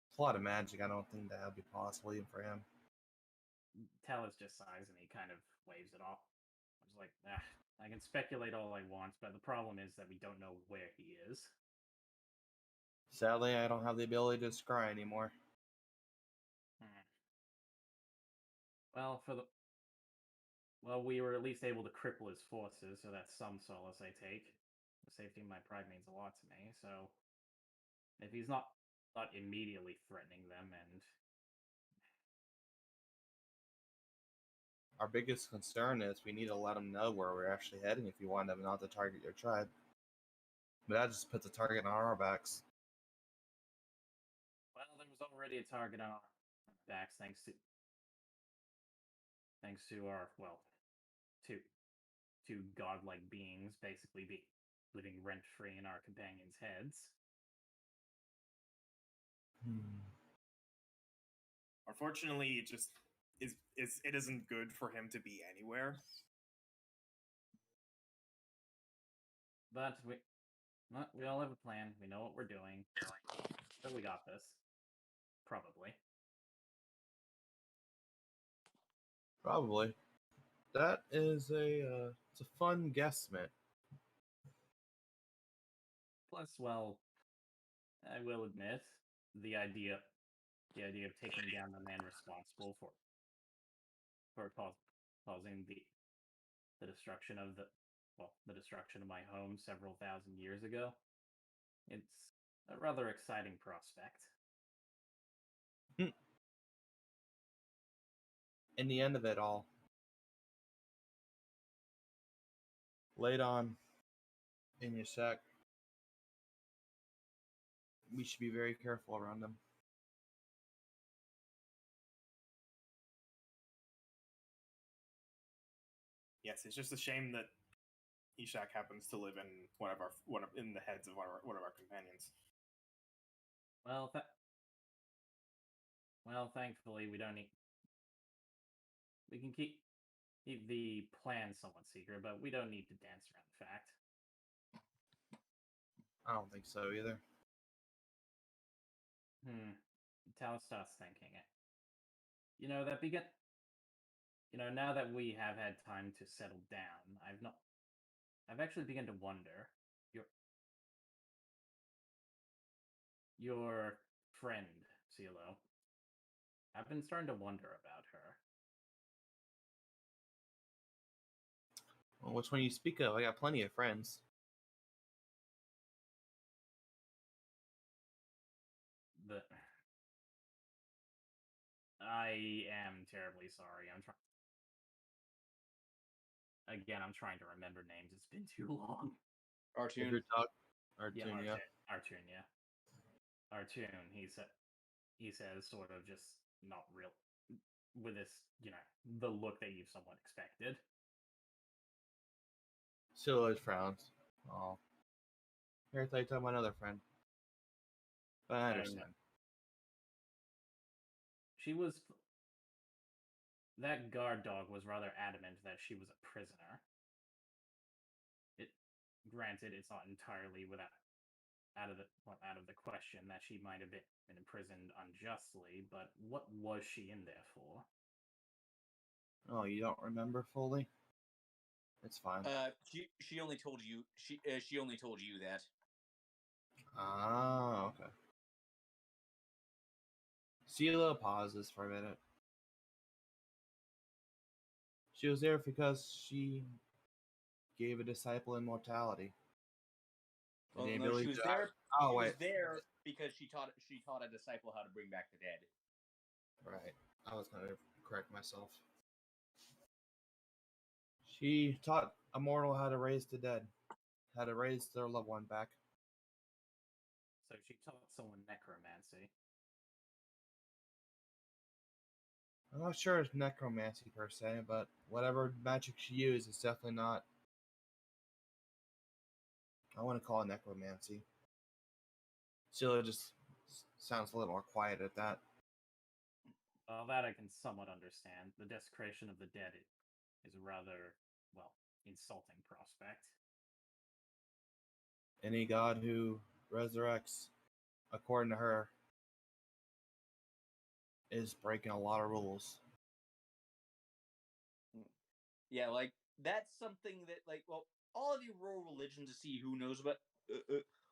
It's a lot of magic. I don't think that would be possible even for him. Talus just sighs and he kind of waves it off. I was like, I can speculate all I want, but the problem is that we don't know where he is. Sadly, I don't have the ability to scry anymore. Well, we were at least able to cripple his forces, so that's some solace, I take. The safety of my pride means a lot to me, so if he's not immediately threatening them, and Our biggest concern is we need to let him know where we're actually heading if you want them not to target your tribe. But that just puts a target on our backs. well, there was already a target on our backs thanks to our two godlike beings basically be living rent free in our companions' heads. unfortunately, it just it isn't good for him to be anywhere. But we all have a plan. We know what we're doing. So we got this. Probably. Probably. That is it's a fun guesstimate. Plus, well, I will admit, the idea of taking down the man responsible for causing the destruction of the destruction of my home several thousand years ago. It's a rather exciting prospect. In the end of it all, laid on in your sack, we should be very careful around them. Yes, it's just a shame that Ishak happens to live in in the heads of one of our companions. Well, thankfully, we don't need. We can keep the plan somewhat secret, but we don't need to dance around the fact. I don't think so either. Talus starts thinking it. Now that we have had time to settle down, I've actually begun to wonder your friend, CeeLo. I've been starting to wonder about her. Well, which one you speak of? I got plenty of friends. I am terribly sorry. I'm trying to remember names. It's been too long. Artoon. Artoon, yeah. Artoon, yeah. Artoon, he says sort of just not real with this, the look that you've somewhat expected. Still frowns. Oh. Here, I thought you talking about another friend. But I understand. That guard dog was rather adamant that she was a prisoner. Granted, it's not entirely out of the question that she might have been imprisoned unjustly, but what was she in there for? Oh, you don't remember fully? It's fine. She only told you she only told you that. Ah, okay. CeeLo pauses for a minute. She was there because she gave a disciple immortality. Well, no, she was there. Oh, she wait. was there because she taught a disciple how to bring back the dead. Right. I was going to correct myself. She taught a mortal how to raise the dead, how to raise their loved one back. So she taught someone necromancy. I'm not sure it's necromancy per se, but whatever magic she used is definitely not. I want to call it necromancy. Sheila just sounds a little more quiet at that. Well, that I can somewhat understand. The desecration of the dead is a rather, well, insulting prospect. Any god who resurrects, according to her, is breaking a lot of rules. Yeah, like that's something that, like, well, all of you roll religion to see who knows about.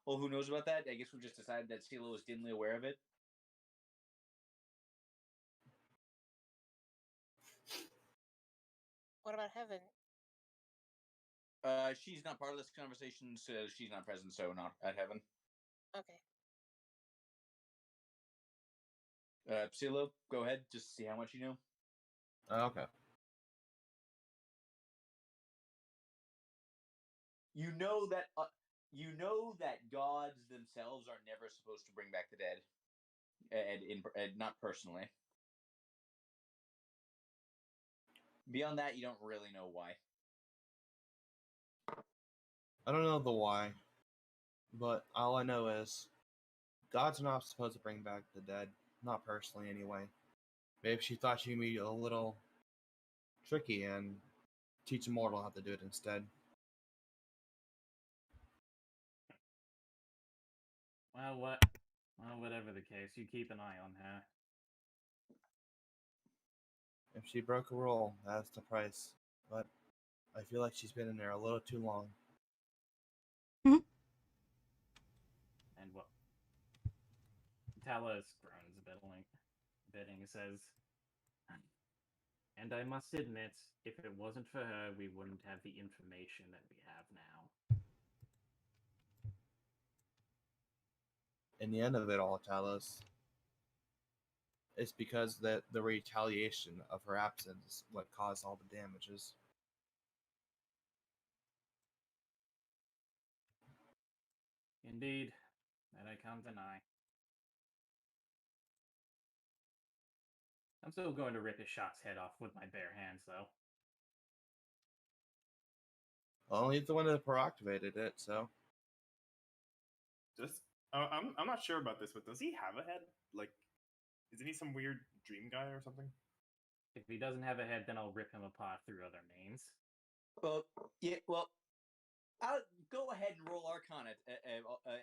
Who knows about that? I guess we just decided that Silo was dimly aware of it. What about heaven? She's not part of this conversation, so she's not present, so not at heaven. Okay. Silo, go ahead, just see how much you know. Okay. You know that gods themselves are never supposed to bring back the dead, and not personally. Beyond that, you don't really know why. I don't know the why, but all I know is gods are not supposed to bring back the dead. Not personally, anyway. Maybe she thought she'd be a little tricky and teach a mortal how to do it instead. Well, whatever the case, you keep an eye on her. If she broke a rule, that's the price. But I feel like she's been in there a little too long. And what? Talos groans a bit and says, and I must admit, if it wasn't for her, we wouldn't have the information that we have now. In the end of it all, Talos, it's because that the retaliation of her absence is what caused all the damages. Indeed, that I can't deny. I'm still going to rip his shot's head off with my bare hands, though. Well, he's the one that proactivated it, so. I'm not sure about this, but does he have a head? Like, isn't he some weird dream guy or something? If he doesn't have a head, then I'll rip him apart through other means. Well, yeah, well, I'll go ahead and roll Arcana,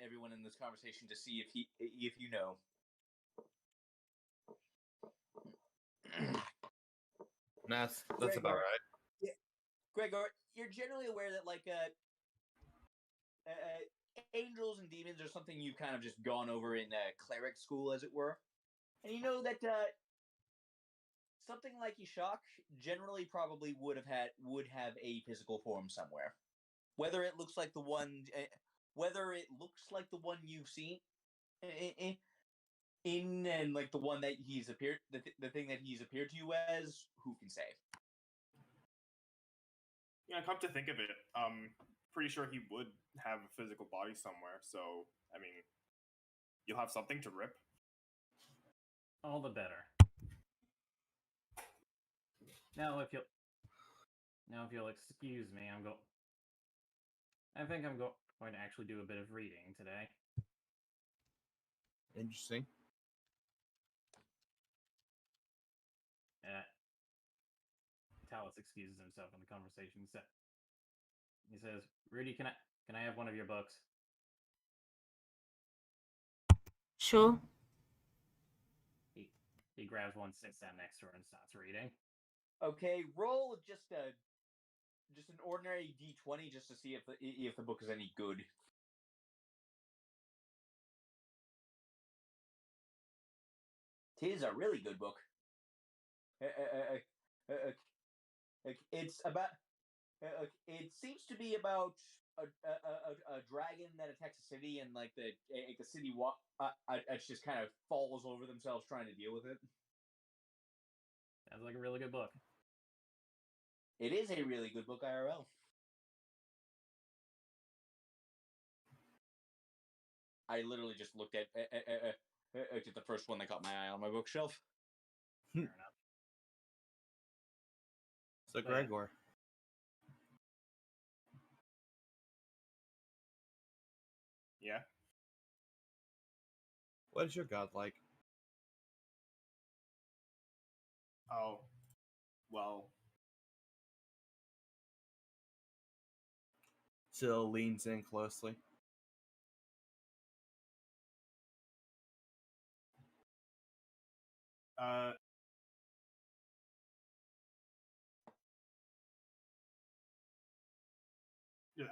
everyone in this conversation, to see if you know. That's Gregor, about right. Yeah, Gregor, you're generally aware that angels and demons are something you've kind of just gone over in cleric school, as it were, and you know that something like Ishak generally probably would have a physical form somewhere, whether it looks like the one you've seen in and like the one that he's appeared the thing that he's appeared to you as, who can say? Yeah, come to think of it, pretty sure he would have a physical body somewhere. So, I mean, you'll have something to rip. All the better. Now, if you'll excuse me, I think I'm going to actually do a bit of reading today. Interesting. Talos excuses himself in the conversation. He says, "Rudy, can I have one of your books?" Sure. He grabs one, sits down next to her, and starts reading. Okay, roll just an ordinary d20 just to see if the book is any good. Tis a really good book. It's about. It seems to be about a dragon that attacks a city, and like the city it's just kind of falls over themselves trying to deal with it. Sounds like a really good book. It is a really good book IRL. I literally just looked at the first one that caught my eye on my bookshelf. Fair enough. So, Yeah. Gregor. Yeah. What is your god like? Oh, well, Still leans in closely. uh,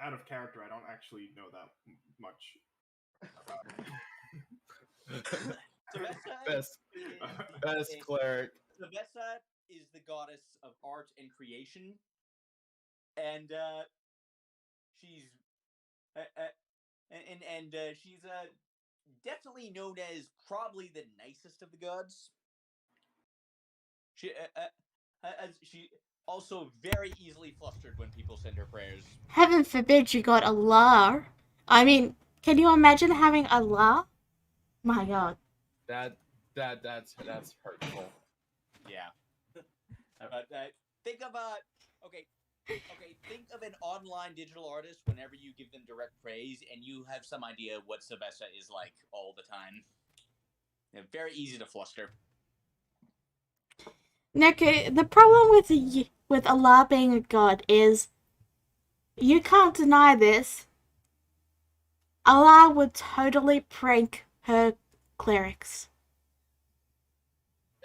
out of character, I don't actually know that much about it. Best cleric. Savessa is the goddess of art and creation, and she's she's definitely known as probably the nicest of the gods. She also very easily flustered when people send her prayers. Heaven forbid you got Allah. I mean, can you imagine having Allah? My god. That's hurtful. Yeah, but think of okay. Think of an online digital artist whenever you give them direct praise, and you have some idea what Savessa is like all the time. Very easy to fluster. Nick, the problem with Allah being a god is you can't deny this. Allah would totally prank her clerics.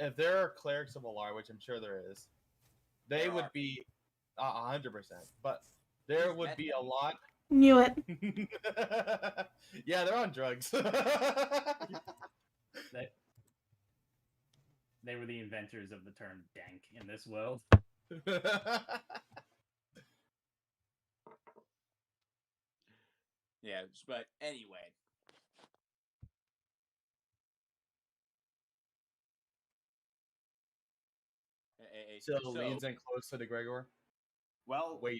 If there are clerics of Alar, which I'm sure there is, they There would are. be 100%. But there would be a lot. Knew it. Yeah, they're on drugs. They were the inventors of the term dank in this world. Yeah, but anyway. So leans in closer to Gregor, Well, waiting.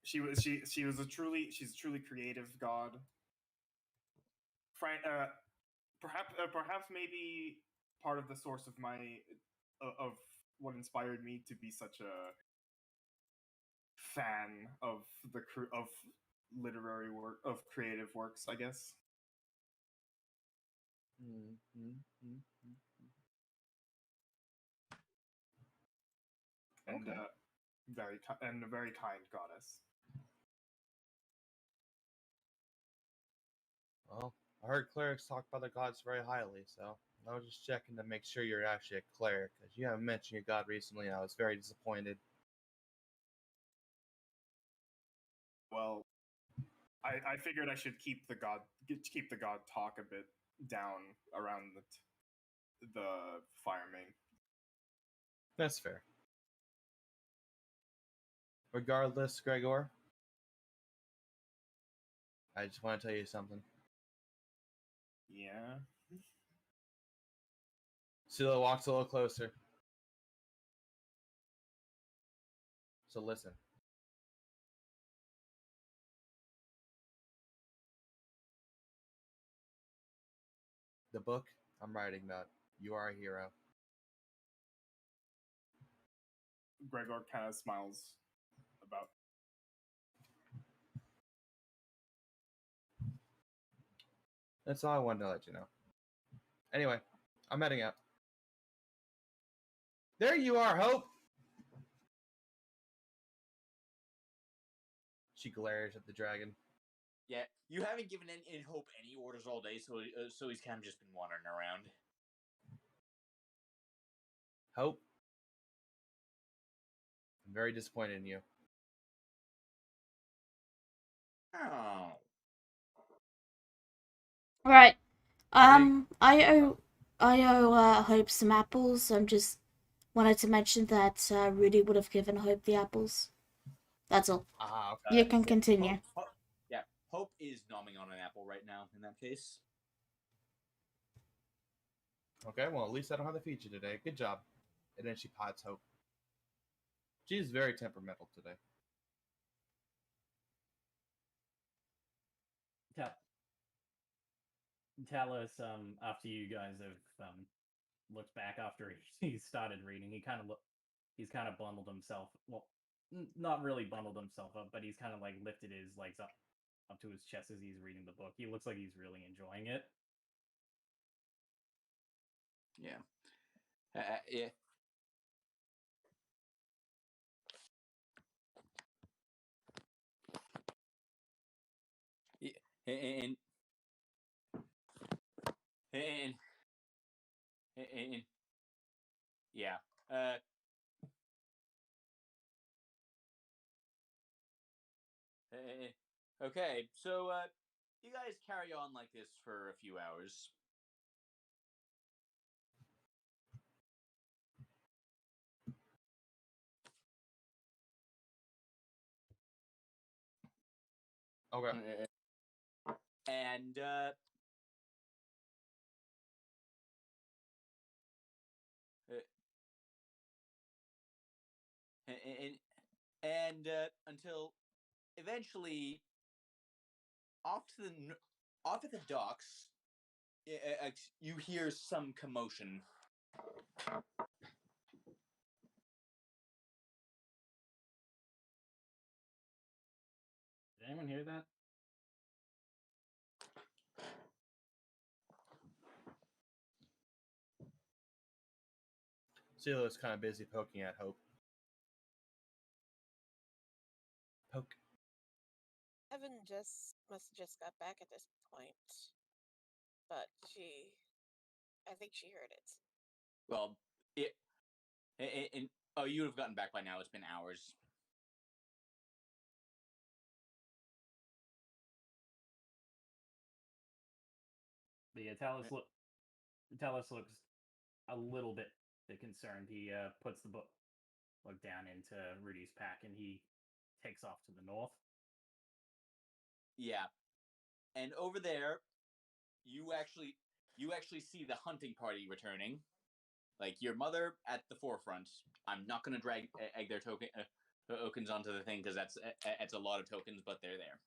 she's a truly creative god. Perhaps maybe part of the source of my of what inspired me to be such a fan of of literary work, of creative works, I guess. And Okay. a very kind goddess. Well, I heard clerics talk about the gods very highly, so I was just checking to make sure you're actually a cleric, because you haven't mentioned your god recently, and I was very disappointed. Well, I figured I should keep the god talk a bit down around the fire main. That's fair. Regardless, Gregor, I just want to tell you something. Yeah. Scylla walks a little closer. So listen. The book I'm writing about, you are a hero. Gregor kind of smiles about. That's all I wanted to let you know. Anyway, I'm heading out. There you are, Hope! She glares at the dragon. Yeah, you haven't given Hope any orders all day, so he's kind of just been wandering around. Hope, I'm very disappointed in you. Oh. Right. I owe Hope some apples. I'm just wanted to mention that Rudy would have given Hope the apples. That's all. Ah, okay. You can continue. Hope is nomming on an apple right now. In that case. Okay, well, at least I don't have to feed you today. Good job. And then she pats Hope. She's very temperamental today. Talos, after you guys have looked back after he started reading, he's kind of bundled himself. Well, not really bundled himself up, but he's kind of like lifted his legs up to his chest as he's reading the book. He looks like he's really enjoying it. Yeah. Yeah. And and and yeah. Okay, so you guys carry on like this for a few hours. Okay. And and until eventually off at the docks, you hear some commotion. Did anyone hear that? Celia's kind of busy poking at Hope. Poke. Evan must have just got back at this point, but I think she heard it. Well, oh, you would have gotten back by now. It's been hours. The Talos looks a little bit concerned. He puts the book down into Rudy's pack and he takes off to the north. Yeah, and over there, you actually see the hunting party returning. Like your mother at the forefront. I'm not gonna drag egg their tokens onto the thing because that's a lot of tokens, but they're there.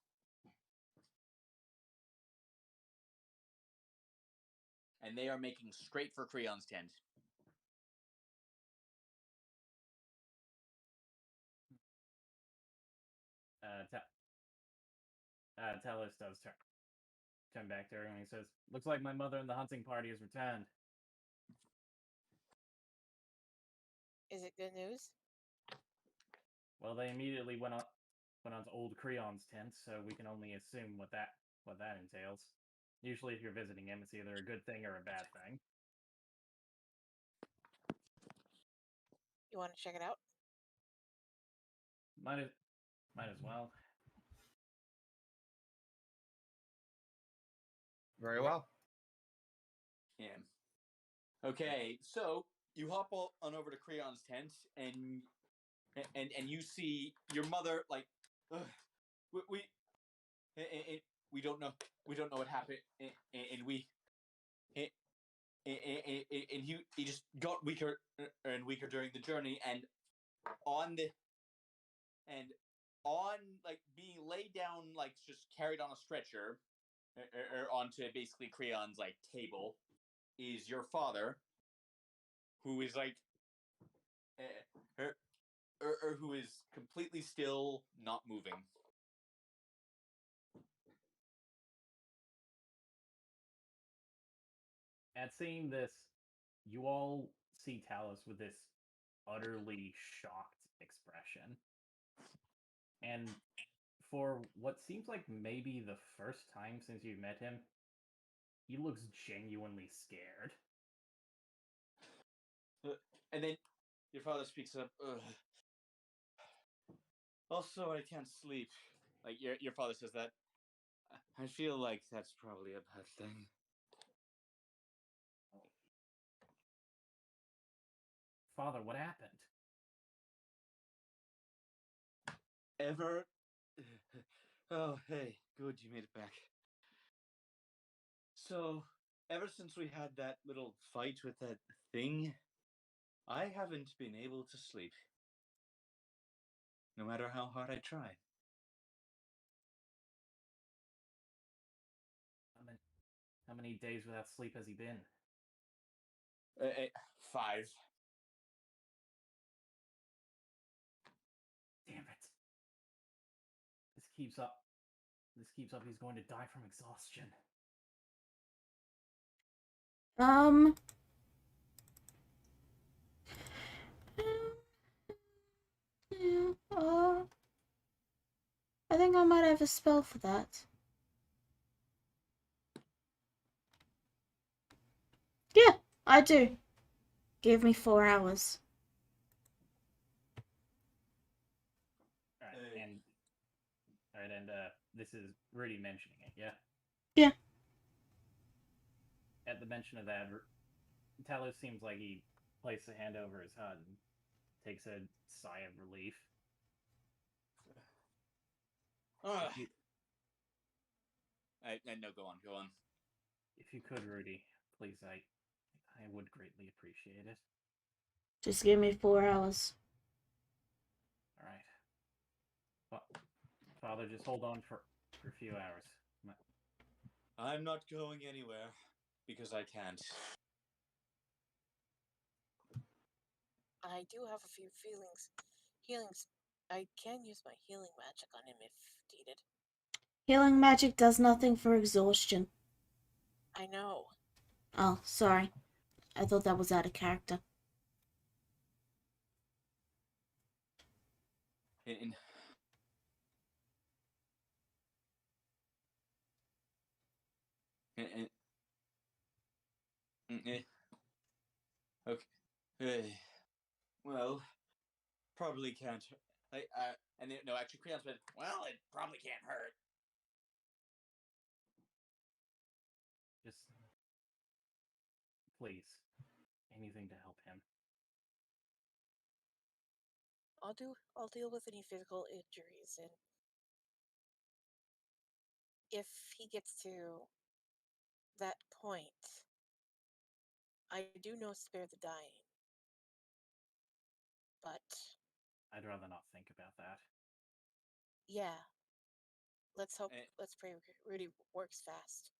And they are making straight for Creon's tent. Talos does turn back to her and he says, "Looks like my mother and the hunting party has returned." Is it good news? Well, they immediately went on to old Creon's tent, so we can only assume what that entails. Usually, if you're visiting him, it's either a good thing or a bad thing. You want to check it out? Might as well. Very well. Yeah. Okay, so you hop on over to Creon's tent, and you see your mother like, we don't know what happened, and he just got weaker and weaker during the journey, and on like being laid down, like just carried on a stretcher or onto basically Creon's like table is your father, who is like who is completely still, not moving. At seeing this, you all see Talos with this utterly shocked expression. And for what seems like maybe the first time since you've met him, he looks genuinely scared. And then your father speaks up. Also, I can't sleep. Like your father says that. I feel like that's probably a bad thing. Father, what happened? Ever? Oh, hey, good, you made it back. So, ever since we had that little fight with that thing, I haven't been able to sleep. no matter how hard I try. How many days without sleep has he been? 5. Damn it. This keeps up. He's going to die from exhaustion. Yeah, I think I might have a spell for that. Yeah, I do. Give me 4 hours. Alright, and this is Rudy mentioning it, yeah? Yeah. At the mention of that, Talos seems like he placed a hand over his heart and takes a sigh of relief. No, go on. If you could, Rudy, please, I would greatly appreciate it. Just give me 4 hours. Alright. Father, just hold on for a few hours. I'm not going anywhere, because I can't. I do have a few healings. I can use my healing magic on him if needed. Healing magic does nothing for exhaustion. I know. Oh, sorry. I thought that was out of character. Okay. Well, probably can't. No, actually, Creon said, well, it probably can't hurt. Just, please, anything to help him. I'll deal with any physical injuries, and if he gets to that point, I do know spare the dying. But I'd rather not think about that. yeah. Let's pray Rudy works fast.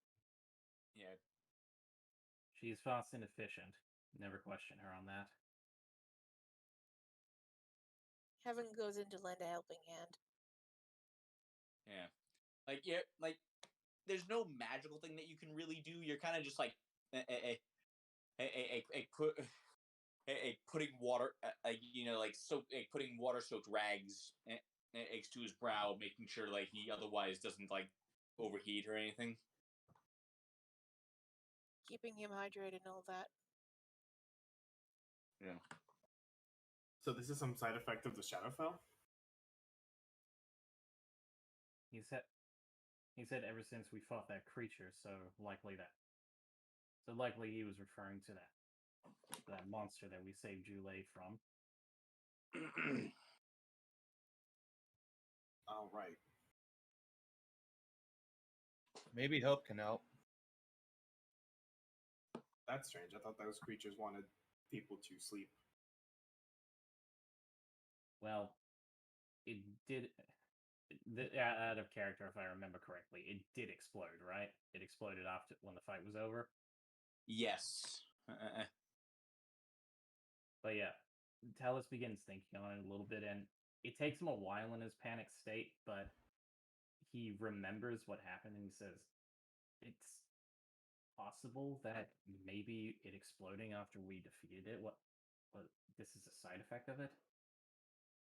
Yeah. She's fast and efficient. Never question her on that. Heaven goes in to lend a helping hand. Yeah. There's no magical thing that you can really do. You're kind of just like putting water, putting water-soaked rags next to his brow, making sure like he otherwise doesn't like overheat or anything. Keeping him hydrated and all that. Yeah. So this is some side effect of the Shadowfell? He said ever since we fought that creature, so likely he was referring to that monster that we saved Jule from. Oh, right. Maybe hope can help. That's strange. I thought those creatures wanted people to sleep. Well, it did. Out of character, if I remember correctly, it did explode, right? It exploded after when the fight was over. Yes. But yeah, Talos begins thinking on it a little bit, and it takes him a while in his panic state, but he remembers what happened, and he says, "It's possible that maybe it exploding after we defeated it. What this is a side effect of it?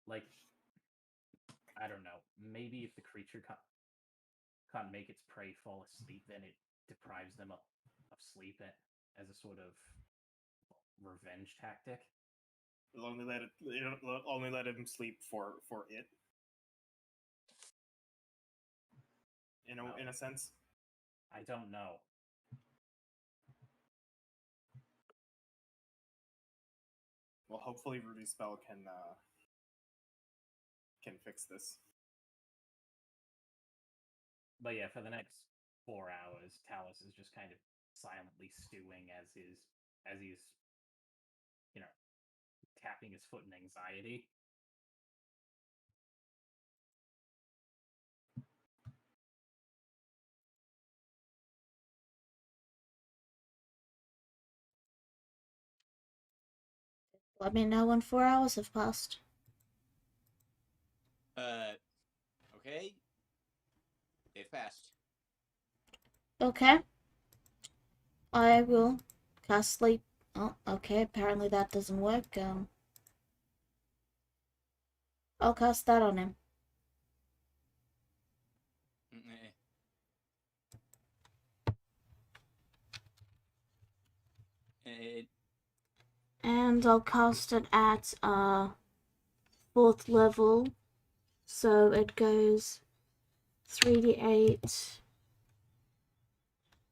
Like, I don't know. Maybe if the creature can't make its prey fall asleep, then it deprives them of sleep as a sort of revenge tactic. It'll only let him sleep for it. In a sense. I don't know. Well, hopefully Rudy's spell can fix this. But yeah, for the next 4 hours, Talos is just kind of silently stewing as he's tapping his foot in anxiety. let me know when 4 hours have passed. Okay. They've passed. Okay. I will cast sleep. Oh, okay, apparently that doesn't work. I'll cast that on him. And I'll cast it at 4th level. So it goes 3d8,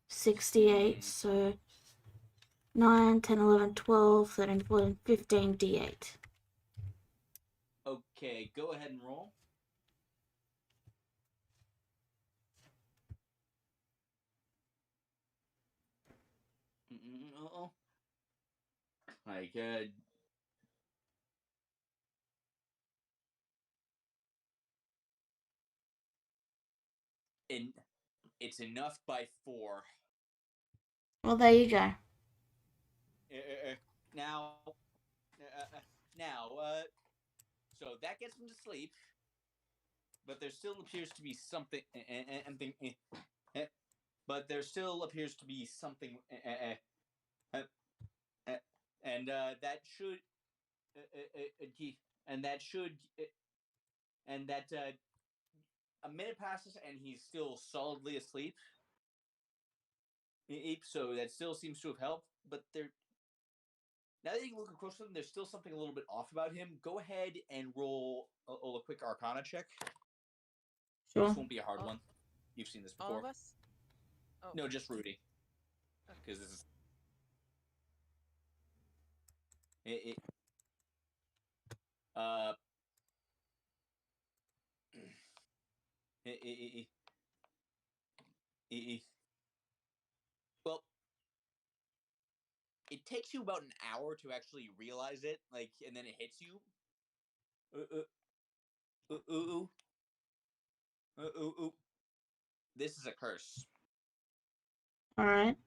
68, so 9, 10, 11, 12, 13, 14, 15 d8. Okay, go ahead and roll. Uh-oh. Like, and it's enough by 4. Well, there you go. Now, so that gets him to sleep, but there still appears to be something, but there still appears to be something, and that should, and that should, and that a minute passes and he's still solidly asleep. So that still seems to have helped, but there. Now that you can look across them, there's still something a little bit off about him. Go ahead and roll a quick Arcana check. Sure. This won't be a hard one. You've seen this before. All of us? Oh. No, just Rudy. Because this is. Uh. Well, it takes you about an hour to actually realize it, like, and then it hits you. This is a curse. Alright.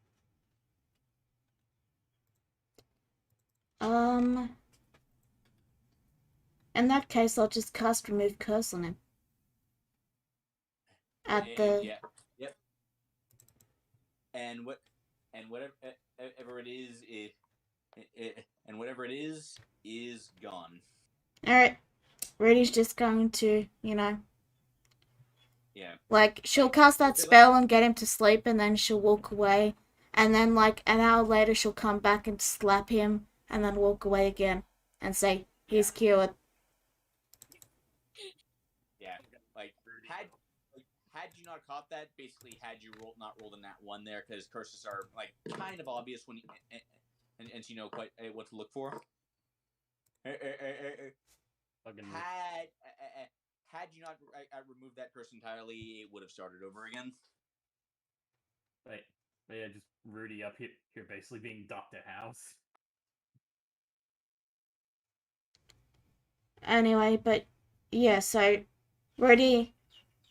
In that case, I'll just cast Remove Curse on him. At the... Yeah. Yep. And whatever it is, and whatever it is gone. Alright. Rudy's just going to, you know... Yeah. Like, she'll cast that spell and get him to sleep, and then she'll walk away. And then, like, an hour later, she'll come back and slap him, and then walk away again. And say, he's cured. Yeah. Like, had you not caught that, basically, had you not rolled in that one there, because curses are, like, kind of obvious when you, and you know quite what to look for. Had you not removed that curse entirely, it would have started over again. Right. Yeah, just Rudy up here basically being Dr. House. Anyway, but yeah, so Rudy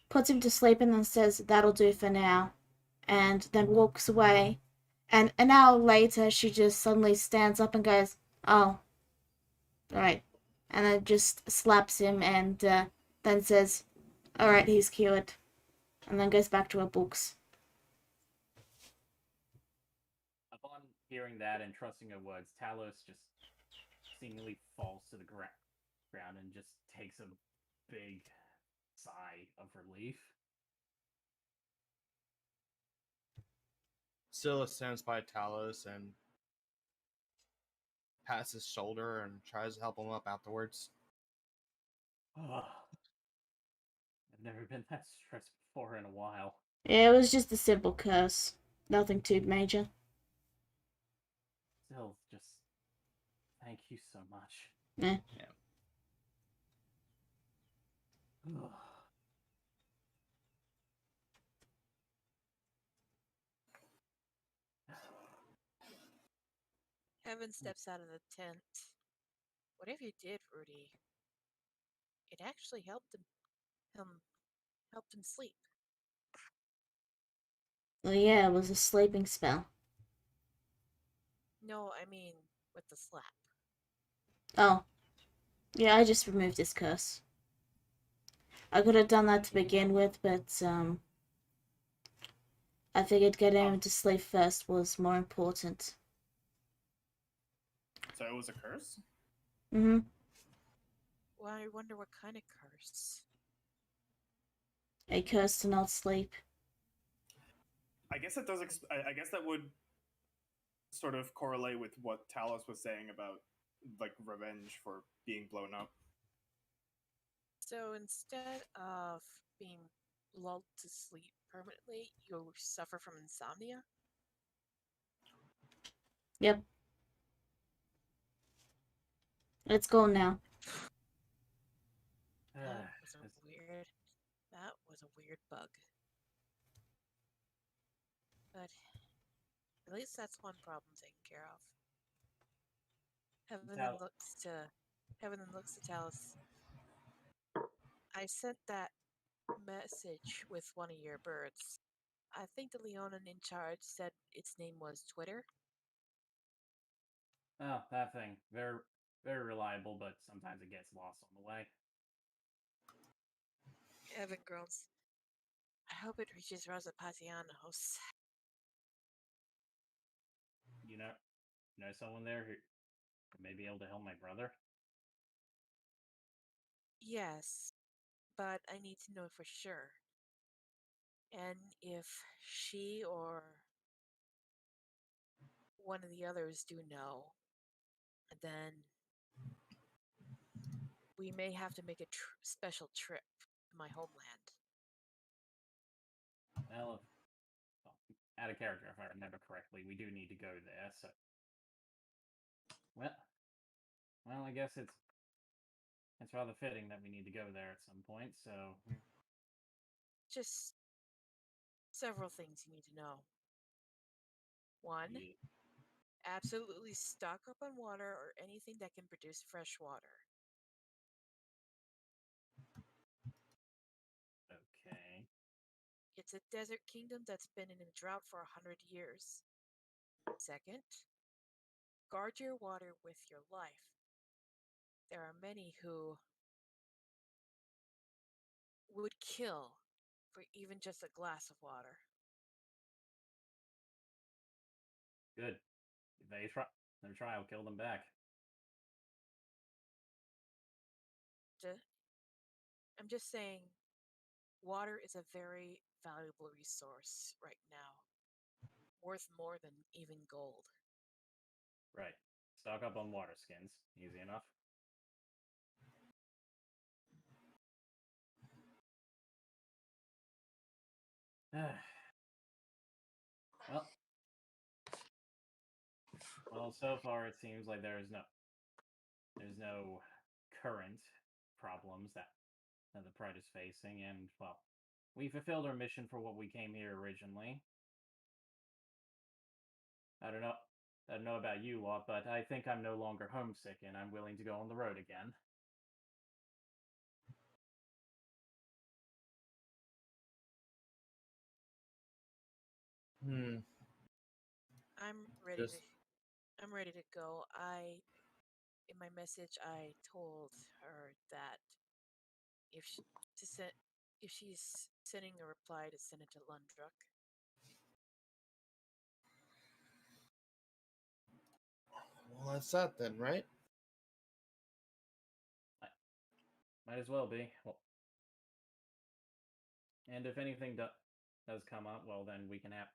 puts him to sleep and then says, that'll do for now, and then walks away. And an hour later, she just suddenly stands up and goes, oh, right. And then just slaps him and then says, alright, he's cured. And then goes back to her books. Upon hearing that and trusting her words, Talos just seemingly falls to the ground and just takes a big sigh of relief. Scylla stands by Talos and pats his shoulder and tries to help him up afterwards. I've never been that stressed before in a while. Yeah, it was just a simple curse. Nothing too major. Still, just thank you so much. Yeah. Heaven steps out of the tent. Whatever you did, Rudy, it actually helped him sleep. Well, yeah, it was a sleeping spell. No, I mean with the slap. Oh. Yeah, I just removed his curse. I could have done that to begin with, but, I figured getting him to sleep first was more important. So it was a curse? Mm-hmm. Well, I wonder what kind of curse. A curse to not sleep. I guess that does. I guess that would sort of correlate with what Talos was saying about like revenge for being blown up. So instead of being lulled to sleep permanently, you suffer from insomnia? Yep. Let's go now. That was a weird bug. But at least that's one problem taken care of. Heaven then looks to Talos. I sent that message with one of your birds. I think the Leonin in charge said its name was Twitter. Oh, that thing. Very, very reliable, but sometimes it gets lost on the way. Evan groans. I hope it reaches Rosapatianos. You know someone there who may be able to help my brother? Yes, but I need to know for sure. And if she or one of the others do know, then we may have to make a special trip to my homeland. Well, out of character, if I remember correctly, we do need to go there, so... Well, I guess it's rather fitting that we need to go there at some point, so... Just several things you need to know. One, Yeah. absolutely stock up on water or anything that can produce fresh water. Okay. It's a desert kingdom that's been in a drought for 100 years. Second, guard your water with your life. There are many who would kill for even just a glass of water. Good. If they try, I'll kill them back. I'm just saying, water is a very valuable resource right now, worth more than even gold. Right. Stock up on water skins. Easy enough. well, so far it seems like there's no current problems that the Pride is facing, and well, we fulfilled our mission for what we came here originally. I don't know about you lot, but I think I'm no longer homesick, and I'm willing to go on the road again. I'm ready to. I'm ready to go. In my message, I told her that if she, to send, if she's sending a reply to send it to Lundruk. Well, that's that then, right? Might as well be. Well, and if anything does come up, well, then we can have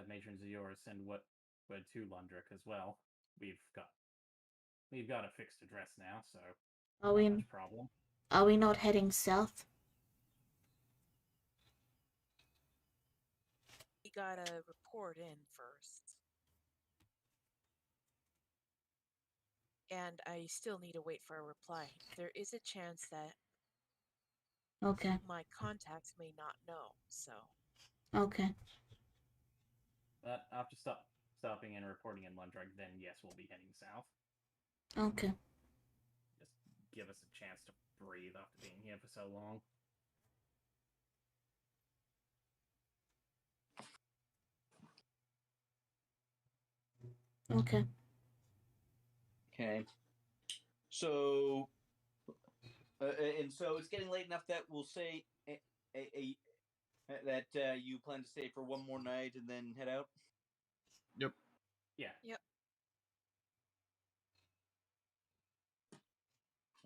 matrons of yours send what to Lundruk as well. We've got a fixed address now, so Are not we much problem. are we not heading south? We gotta report in first. And I still need to wait for a reply. There is a chance that Okay. my contacts may not know, so. Okay. But after stopping and reporting in Lundruk, then yes, we'll be heading south. Okay. Just give us a chance to breathe after being here for so long. Okay. Okay. So, and so it's getting late enough that we'll say that you plan to stay for one more night and then head out. Yep. Yeah. Yep.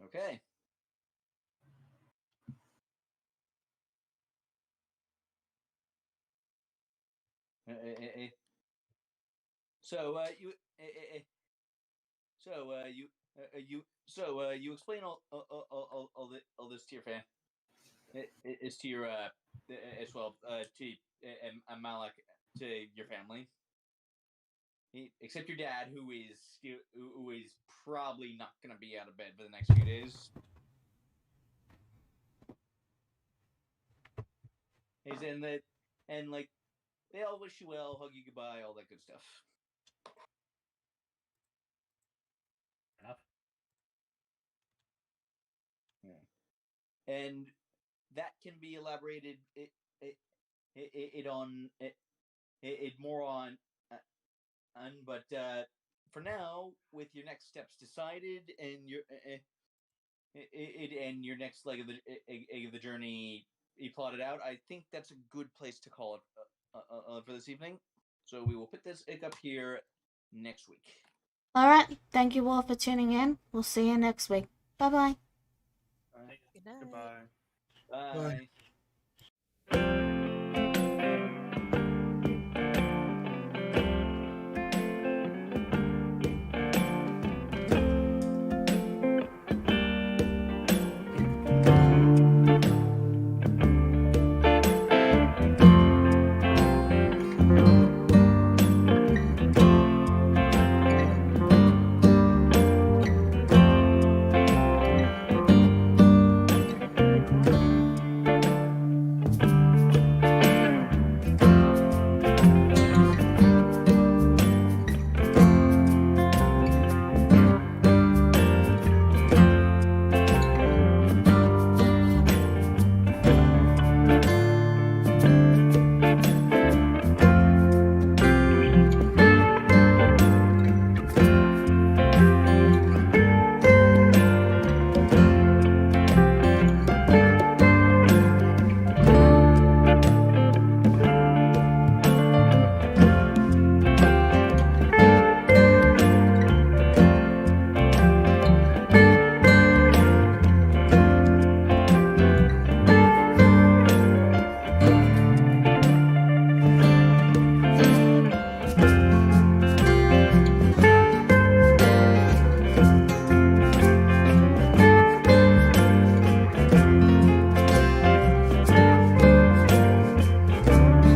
Okay. So you explain all this to your fan. It's to your as well to Malak, to your family. Except your dad, who is probably not going to be out of bed for the next few days. He's in that, and like they all wish you well, hug you goodbye, all that good stuff. Enough. Yeah. And that can be elaborated more on, but for now, with your next steps decided and your next leg of the journey you plotted out, I think that's a good place to call it for this evening. So we will put this up here next week. All right. Thank you all for tuning in. We'll see you next week. Bye-bye. Good night. Goodbye. Bye. Bye.